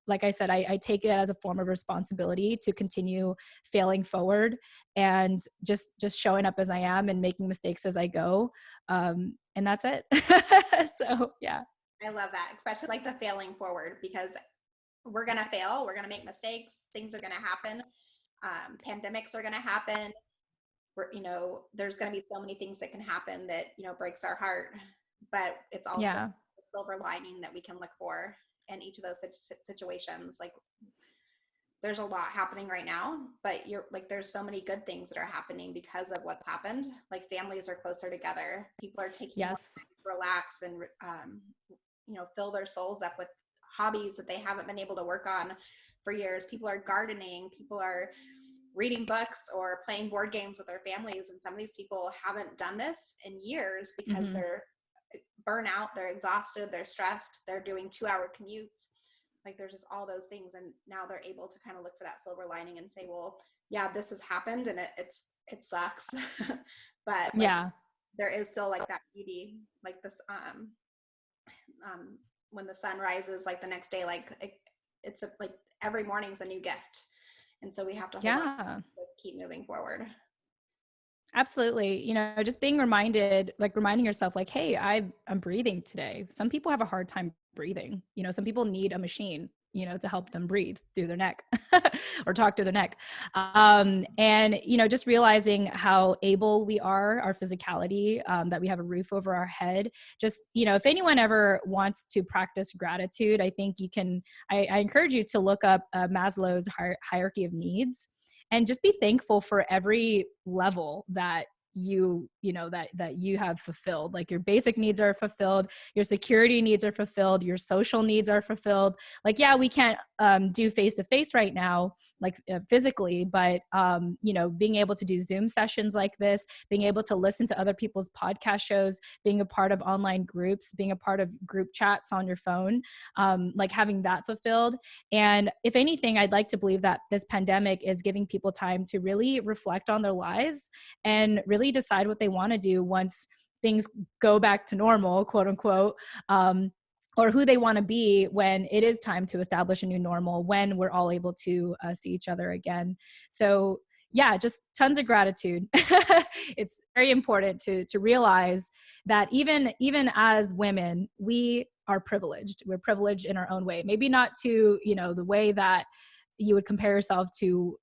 like I said, I take it as a form of responsibility to continue failing forward and just showing up as I am and making mistakes as I go. And that's it. So, yeah. I love that, especially like the failing forward, because we're going to fail. We're going to make mistakes. Things are going to happen. Pandemics are going to happen. There's going to be so many things that can happen that, breaks our heart, but it's also a silver lining that we can look for in each of those situations. Like, there's a lot happening right now, but there's so many good things that are happening because of what's happened. Like, families are closer together. People are taking more time to relax and, fill their souls up with hobbies that they haven't been able to work on for years. People are gardening. People are reading books or playing board games with their families. And some of these people haven't done this in years because they're burnout, they're exhausted, they're stressed, they're doing 2-hour commutes. Like there's just all those things. And now they're able to kind of look for that silver lining and say, well, yeah, this has happened and it sucks. But like, there is still like that beauty, like this, when the sun rises, like the next day, like it's like every morning's a new gift. And so we have to hold on, just keep moving forward. Absolutely. You know, just being reminded, like reminding yourself like, hey, I'm breathing today. Some people have a hard time breathing. You know, some people need a machine, you know, to help them breathe through their neck or talk through their neck. And, you know, just realizing how able we are, our physicality, that we have a roof over our head. Just, you know, if anyone ever wants to practice gratitude, I think you can, I encourage you to look up Maslow's hierarchy of needs and just be thankful for every level that you know that you have fulfilled. Like your basic needs are fulfilled, your security needs are fulfilled, your social needs are fulfilled. Like, yeah, we can't do face to face right now, like physically, but you know, being able to do Zoom sessions like this, being able to listen to other people's podcast shows, being a part of online groups, being a part of group chats on your phone, like having that fulfilled. And if anything, I'd like to believe that this pandemic is giving people time to really reflect on their lives and really decide what they want to do once things go back to normal, quote unquote, or who they want to be when it is time to establish a new normal, when we're all able to see each other again. So yeah, just tons of gratitude. It's very important to realize that even as women, we are privileged. We're privileged in our own way. Maybe not to, you know, the way that you would compare yourself to,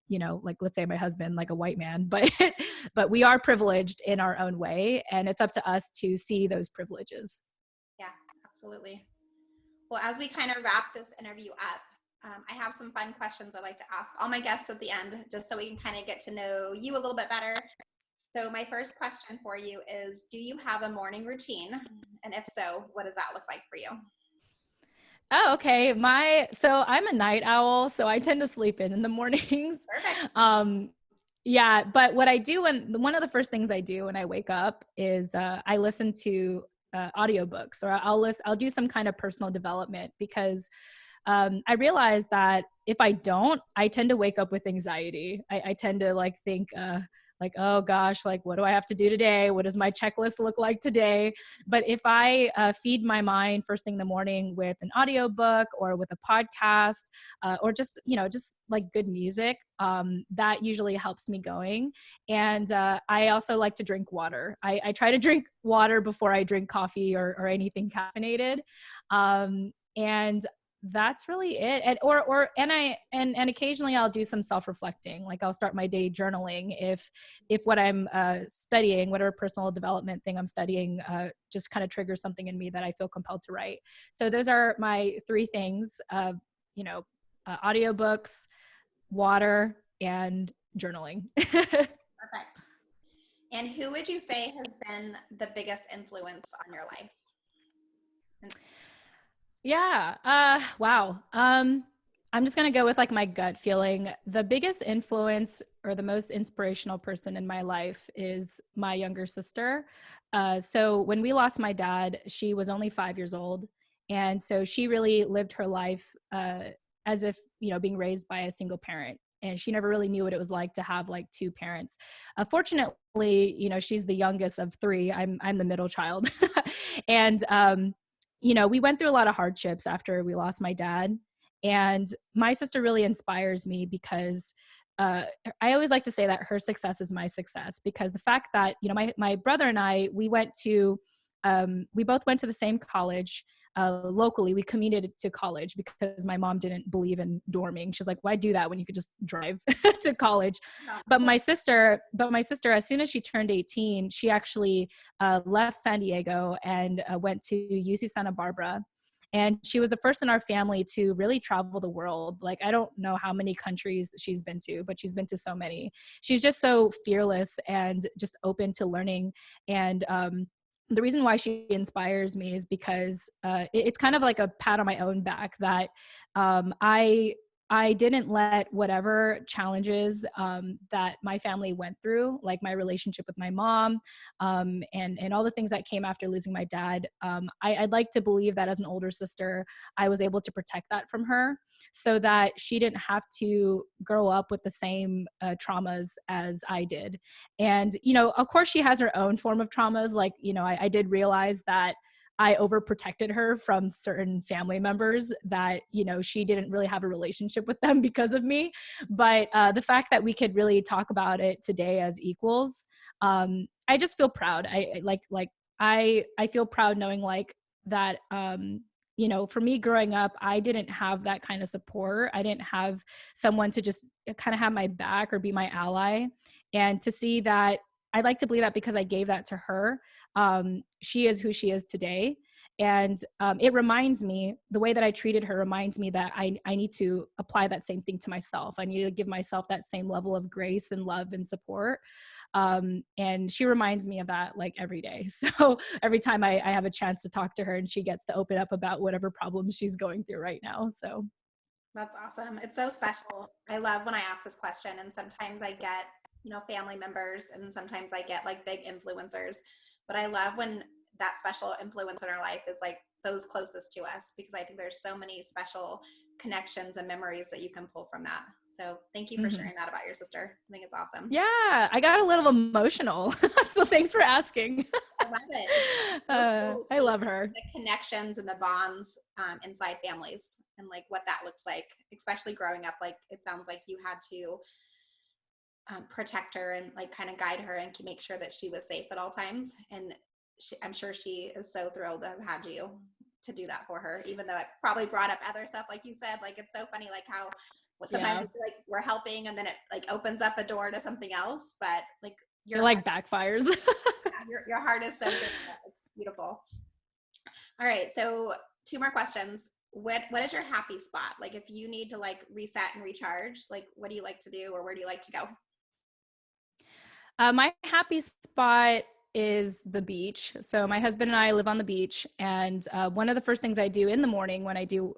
you know, like let's say my husband, like a white man, but we are privileged in our own way, and it's up to us to see those privileges. Yeah, absolutely. Well, as we kind of wrap this interview up, I have some fun questions I'd like to ask all my guests at the end, just so we can kind of get to know you a little bit better. So my first question for you is, do you have a morning routine? And if so, what does that look like for you? Oh, okay. So I'm a night owl, so I tend to sleep in the mornings. Perfect. Yeah, but what I do one of the first things I do when I wake up is I listen to audiobooks, or I'll do some kind of personal development, because I realize that if I don't, I tend to wake up with anxiety. I tend to like think, like, oh gosh, like what do I have to do today? What does my checklist look like today? But if I feed my mind first thing in the morning with an audiobook or with a podcast, or just, you know, just like good music, that usually helps me going. And I also like to drink water. I try to drink water before I drink coffee or anything caffeinated. And that's really it. And occasionally I'll do some self-reflecting. Like I'll start my day journaling if what I'm studying, whatever personal development thing I'm studying, just kind of triggers something in me that I feel compelled to write. So those are my three things: you know, audiobooks, water, and journaling. Perfect. And who would you say has been the biggest influence on your life? Yeah. Wow. I'm just going to go with like my gut feeling. The biggest influence or the most inspirational person in my life is my younger sister. So when we lost my dad, she was only 5 years old. And so she really lived her life as if, you know, being raised by a single parent. And she never really knew what it was like to have like two parents. Fortunately, you know, she's the youngest of three. I'm the middle child. And, you know, we went through a lot of hardships after we lost my dad. And my sister really inspires me because I always like to say that her success is my success, because the fact that, you know, my brother and I, we both went to the same college. Locally, we commuted to college because my mom didn't believe in dorming. She's like, why do that when you could just drive to college? But my sister, as soon as she turned 18, she actually left San Diego and went to UC Santa Barbara. And she was the first in our family to really travel the world. Like, I don't know how many countries she's been to, but she's been to so many. She's just so fearless and just open to learning. And the reason why she inspires me is because it's kind of like a pat on my own back that I I didn't let whatever challenges that my family went through, like my relationship with my mom, and all the things that came after losing my dad. I'd like to believe that as an older sister, I was able to protect that from her, so that she didn't have to grow up with the same traumas as I did. And of course, she has her own form of traumas. Like, I did realize that I overprotected her from certain family members that, she didn't really have a relationship with them because of me. But the fact that we could really talk about it today as equals, I just feel proud. I feel proud knowing like that, for me growing up, I didn't have that kind of support. I didn't have someone to just kind of have my back or be my ally. And to see that, I'd like to believe that because I gave that to her, she is who she is today. And it reminds me, the way that I treated her reminds me that I need to apply that same thing to myself. I need to give myself that same level of grace and love and support. And she reminds me of that like every day. So every time I have a chance to talk to her, and she gets to open up about whatever problems she's going through right now. So That's awesome. It's so special. I love when I ask this question, and sometimes I get, family members, and sometimes I get like big influencers. But I love when that special influence in our life is like those closest to us, because I think there's so many special connections and memories that you can pull from that. So thank you for mhm. sharing that about your sister. I think it's awesome. Yeah, I got a little emotional. So thanks for asking. I love it. It's so cool to I see love her. the connections and the bonds inside families, and like what that looks like, especially growing up. Like it sounds like you had to protect her and like kind of guide her and make sure that she was safe at all times. And I'm sure she is so thrilled to have had you to do that for her, even though it probably brought up other stuff, like you said. Like it's so funny, like how sometimes Yeah. we feel like we're helping, and then it like opens up a door to something else. But like It your like backfires. your heart is so good. It's beautiful. All right, so two more questions. What is your happy spot? Like if you need to like reset and recharge, like what do you like to do, or where do you like to go? My happy spot is the beach. So my husband and I live on the beach, and one of the first things I do in the morning when I do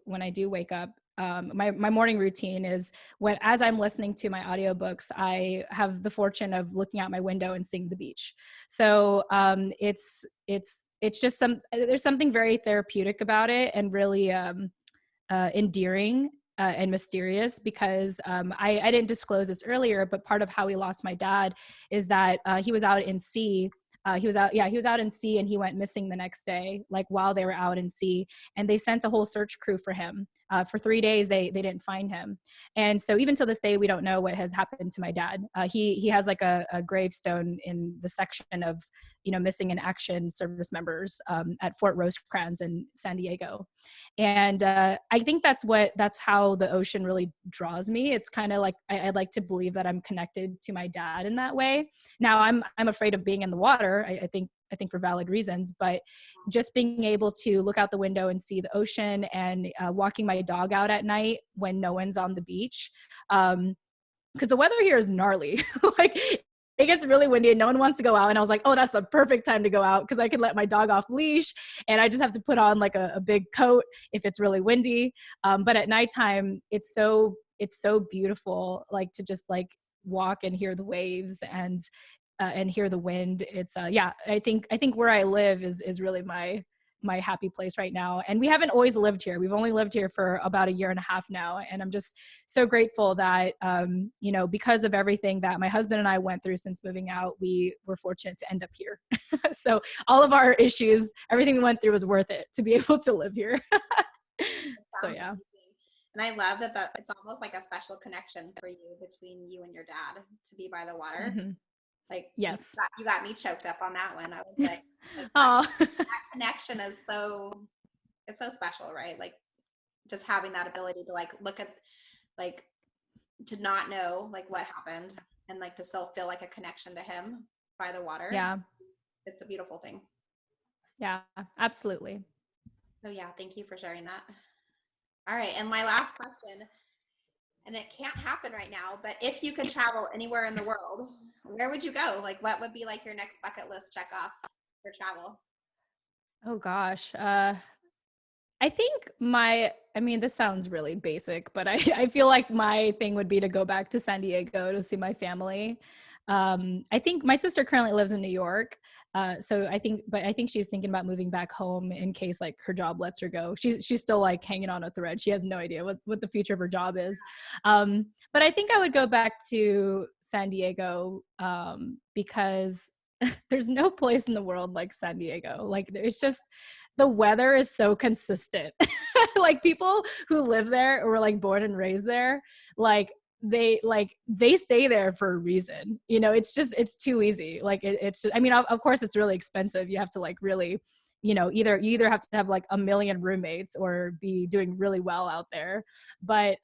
wake up, my morning routine is as I'm listening to my audiobooks, I have the fortune of looking out my window and seeing the beach. So it's just there's something very therapeutic about it, and really endearing and mysterious, because I didn't disclose this earlier, but part of how we lost my dad is that he was out in sea. He was out in sea, and he went missing the next day, like while they were out in sea, and they sent a whole search crew for him. For 3 days, they didn't find him. And so even to this day, we don't know what has happened to my dad. He has like a gravestone in the section of, missing in action service members at Fort Rosecrans in San Diego. And I think that's how the ocean really draws me. It's kind of like I'd like to believe that I'm connected to my dad in that way. Now I'm afraid of being in the water. I think for valid reasons, but just being able to look out the window and see the ocean, and walking my dog out at night when no one's on the beach. Because the weather here is gnarly. Like it gets really windy and no one wants to go out. And I was like, oh, that's a perfect time to go out, because I could let my dog off leash, and I just have to put on like a big coat if it's really windy. But at nighttime, it's so beautiful, like to just like walk and hear the waves, and hear the wind. It's I think where I live is really my happy place right now. And we haven't always lived here. We've only lived here for about a year and a half now. And I'm just so grateful that, because of everything that my husband and I went through since moving out, we were fortunate to end up here. So all of our issues, everything we went through was worth it to be able to live here. So yeah. Amazing. And I love that it's almost like a special connection for you between you and your dad to be by the water. Mm-hmm. Like Yes. you got me choked up on that one. I was like Oh, that connection is it's so special, right? Like just having that ability to like look at, like, to not know like what happened, and like to still feel like a connection to him by the water. yeah. It's a beautiful thing. Yeah, absolutely. So yeah, thank you for sharing that. All right, and my last question, and it can't happen right now, but if you could travel anywhere in the world, where would you go? Like what would be like your next bucket list check off for travel? Oh gosh. I think this sounds really basic, but I feel like my thing would be to go back to San Diego to see my family. I think my sister currently lives in New York. So I think she's thinking about moving back home in case like her job lets her go. She's still like hanging on a thread. She has no idea what the future of her job is. But I think I would go back to San Diego because there's no place in the world like San Diego. Like it's just the weather is so consistent. Like people who live there or were like born and raised there, like they stay there for a reason. You know, it's too easy. Like it's just, I mean, of course it's really expensive. You have to like really, you know, you either have to have like a million roommates or be doing really well out there. But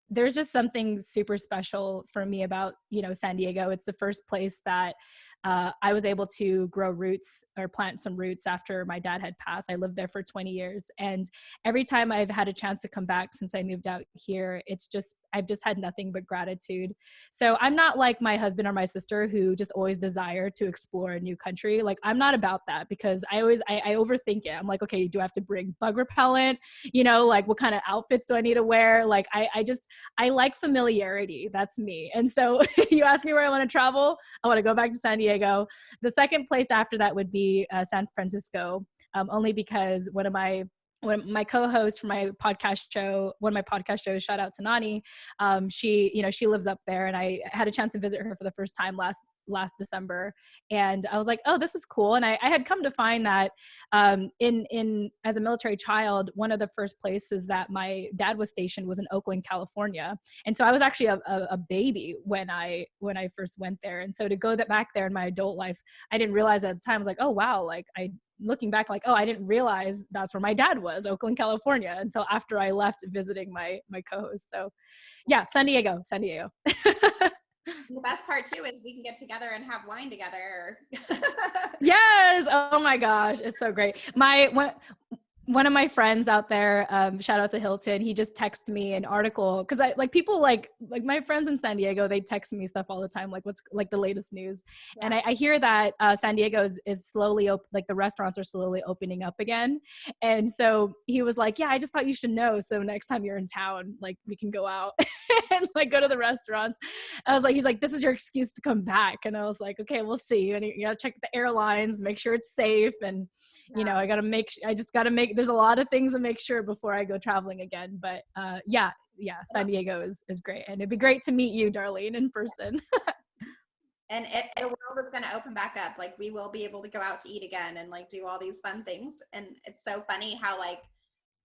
there's just something super special for me about, you know, San Diego. It's the first place that I was able to grow roots or plant some roots after my dad had passed. I lived there for 20 years. And every time I've had a chance to come back since I moved out here, I've just had nothing but gratitude. So I'm not like my husband or my sister who just always desire to explore a new country. Like I'm not about that because I overthink it. I'm like, okay, do I have to bring bug repellent? You know, like what kind of outfits do I need to wear? Like I like familiarity. That's me. And so you ask me where I want to travel, I want to go back to San Diego. The second place after that would be San Francisco, only because one of my co-hosts for my podcast show, one of my podcast shows, shout out to Nani. She lives up there, and I had a chance to visit her for the first time last December. And I was like, oh, this is cool. And I had come to find that in as a military child, one of the first places that my dad was stationed was in Oakland, California. And so I was actually a baby when I first went there. And so to go back there in my adult life, I didn't realize at the time. I was like, oh, wow. Like looking back, like, oh, I didn't realize that's where my dad was, Oakland, California, until after I left visiting my co-host. So yeah, San Diego. The best part too is we can get together and have wine together. Yes. Oh my gosh. It's so great. One of my friends out there, shout out to Hilton, he just texted me an article because I like people like my friends in San Diego, they text me stuff all the time, like what's like the latest news. Yeah. And I hear that San Diego is slowly like the restaurants are slowly opening up again. And so he was like, yeah, I just thought you should know. So next time you're in town, like we can go out and like go to the restaurants. I was like, he's like, this is your excuse to come back. And I was like, okay, we'll see. And you gotta check the airlines, make sure it's safe. And you know, I just got to make, there's a lot of things to make sure before I go traveling again. But yeah, San Diego is great. And it'd be great to meet you, Darlene, in person. And the world is going to open back up. Like we will be able to go out to eat again and like do all these fun things. And it's so funny how like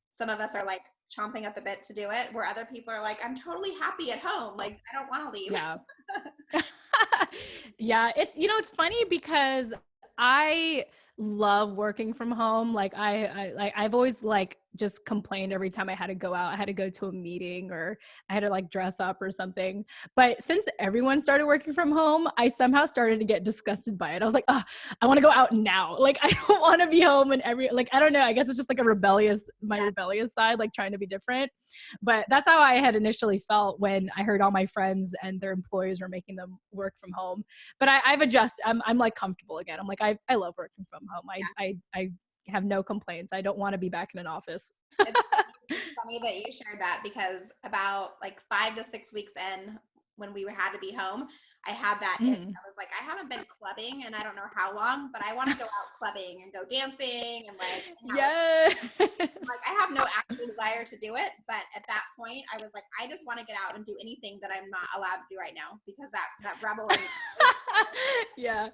some of us are like chomping at the bit to do it, where other people are like, I'm totally happy at home. Like I don't want to leave. Yeah. Yeah. It's funny because I love working from home. Like I've always like just complained every time I had to go out. I had to go to a meeting or I had to like dress up or something. But since everyone started working from home, I somehow started to get disgusted by it. I was like, oh, I want to go out now. Like I don't want to be home and like, I don't know. I guess it's just like rebellious side, like trying to be different. But that's how I had initially felt when I heard all my friends and their employers were making them work from home. But I've adjusted. I'm like comfortable again. I'm like, I love working from home. I have no complaints. I don't want to be back in an office. It's funny that you shared that because about like 5 to 6 weeks in, when we had to be home, I had that itch. I was like, I haven't been clubbing and I don't know how long, but I want to go out clubbing and go dancing and like, like I have no actual desire to do it. But at that point I was like, I just want to get out and do anything that I'm not allowed to do right now because that rebel in me. Yeah.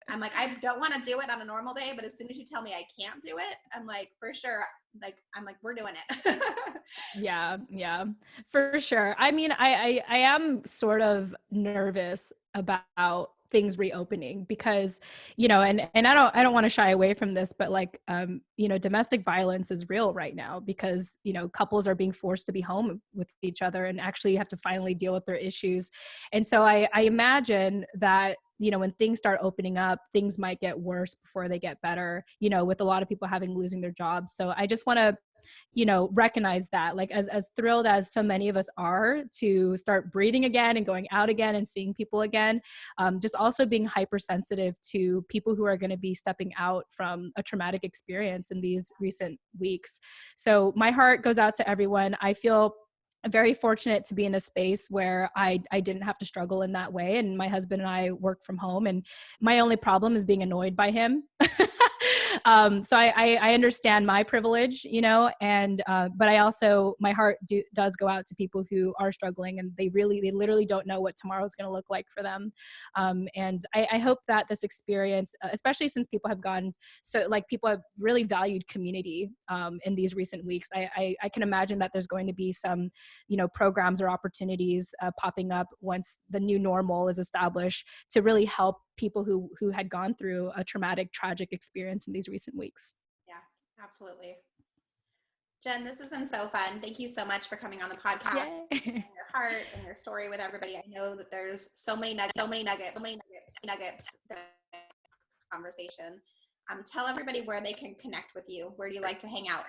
I'm like, I don't want to do it on a normal day, but as soon as you tell me I can't do it, I'm like, for sure. Like, I'm like, we're doing it. Yeah, for sure. I mean, I am sort of nervous about things reopening because, and I don't want to shy away from this, but like, domestic violence is real right now because, couples are being forced to be home with each other and actually have to finally deal with their issues. And so I imagine that, when things start opening up, things might get worse before they get better, with a lot of people losing their jobs. So I just want to recognize that, like as thrilled as so many of us are to start breathing again and going out again and seeing people again, just also being hypersensitive to people who are going to be stepping out from a traumatic experience in these recent weeks. So my heart goes out to everyone. I feel very fortunate to be in a space where I didn't have to struggle in that way. And my husband and I work from home, and my only problem is being annoyed by him. So I understand my privilege, and but I also, my heart does go out to people who are struggling, and they literally don't know what tomorrow is going to look like for them. And I hope that this experience, especially since people have gone, so like people have really valued community in these recent weeks. I can imagine that there's going to be some, programs or opportunities popping up once the new normal is established to really help people who had gone through a traumatic, tragic experience in these recent weeks. Yeah, absolutely. Jen, this has been so fun. Thank you so much for coming on the podcast, sharing your heart and your story with everybody. I know that there's so many nuggets conversation. Tell everybody where they can connect with you. Where do you like to hang out?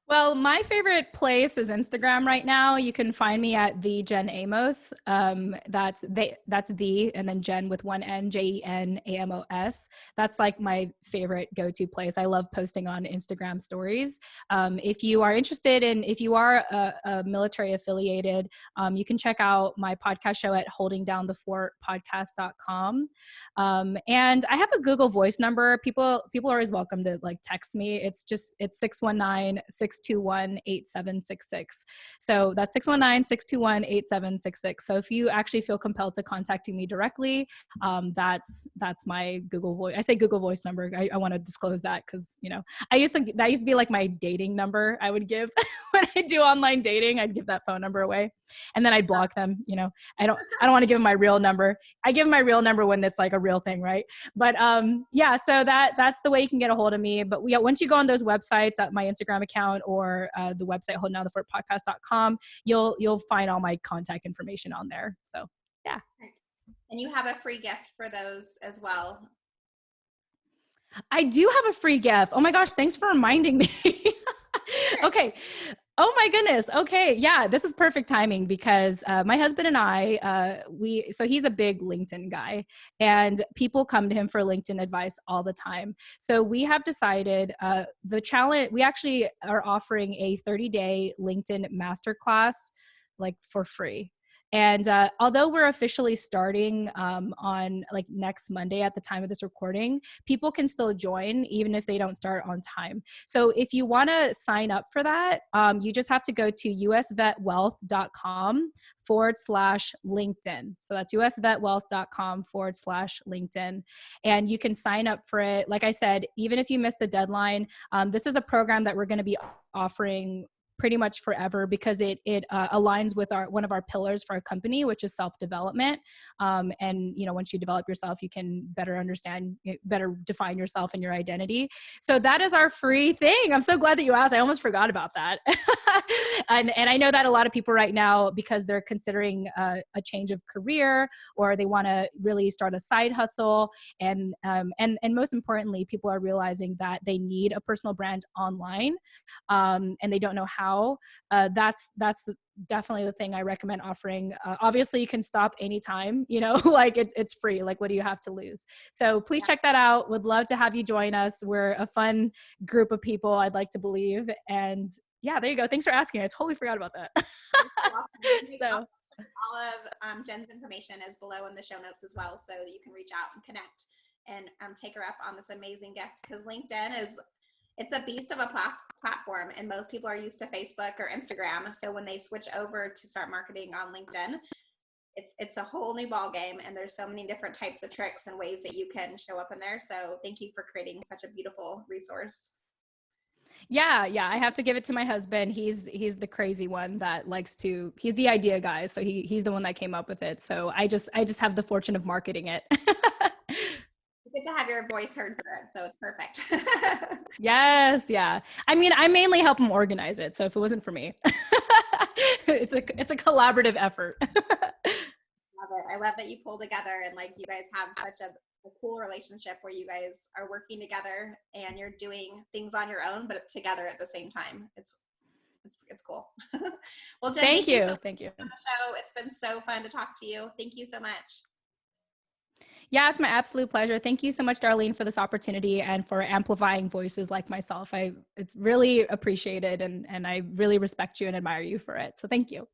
Well, my favorite place is Instagram right now. You can find me at the Jen Amos. That's the, and then Jen with one N, JenAmos. That's like my favorite go-to place. I love posting on Instagram stories. If you are interested in, if you are a military affiliated, you can check out my podcast show at holdingdownthefortpodcast.com. And I have a Google Voice number. People are always welcome to like text me. It's 619-621-8766. So that's 619-621-8766. So if you actually feel compelled to contacting me directly, that's my Google Voice. I say Google Voice number. I want to disclose that because, that used to be like my dating number I would give when I do online dating. I'd give that phone number away and then I'd block them. I don't want to give them my real number. I give them my real number when it's like a real thing, right? But yeah, so that's the way you can get a hold of me. But once you go on those websites, at my Instagram account or the website holdingdownthefortpodcast.com, you'll find all my contact information on there. So yeah. And you have a free gift for those as well. I do have a free gift. Oh my gosh, thanks for reminding me. Okay. Oh my goodness. Okay. Yeah, this is perfect timing because my husband and I, so he's a big LinkedIn guy and people come to him for LinkedIn advice all the time. So we have decided the challenge, we actually are offering a 30-day LinkedIn masterclass like for free. And although we're officially starting on like next Monday at the time of this recording, people can still join even if they don't start on time. So if you want to sign up for that, you just have to go to usvetwealth.com/LinkedIn. So that's usvetwealth.com/LinkedIn. And you can sign up for it. Like I said, even if you miss the deadline, this is a program that we're going to be offering pretty much forever because it aligns with one of our pillars for our company, which is self-development. And once you develop yourself, you can better define yourself and your identity. So that is our free thing. I'm so glad that you asked. I almost forgot about that. and I know that a lot of people right now, because they're considering a change of career or they want to really start a side hustle, and most importantly, people are realizing that they need a personal brand online, and they don't know how. That's definitely the thing I recommend offering. Obviously you can stop anytime, like it's free. Like, what do you have to lose? So please check that out. Would love to have you join us. We're a fun group of people, I'd like to believe. And yeah, there you go. Thanks for asking. I totally forgot about that. So all of Jen's information is below in the show notes as well, so that you can reach out and connect and take her up on this amazing gift, because LinkedIn it's a beast of a platform, and most people are used to Facebook or Instagram. So when they switch over to start marketing on LinkedIn, it's a whole new ball game, and there's so many different types of tricks and ways that you can show up in there. So thank you for creating such a beautiful resource. Yeah, I have to give it to my husband. He's the crazy one that he's the idea guy. So he's the one that came up with it. So I just have the fortune of marketing it. Good to have your voice heard through it, so it's perfect. Yes, yeah. I mean, I mainly help him organize it. So if it wasn't for me, it's a collaborative effort. Love it. I love that you pull together and like you guys have such a a cool relationship where you guys are working together and you're doing things on your own, but together at the same time. It's cool. Well, Jen, Thank thank you so you. much Thank you. for the show. It's been so fun to talk to you. Thank you so much. Yeah, it's my absolute pleasure. Thank you so much, Darlene, for this opportunity and for amplifying voices like myself. It's really appreciated, and I really respect you and admire you for it. So thank you.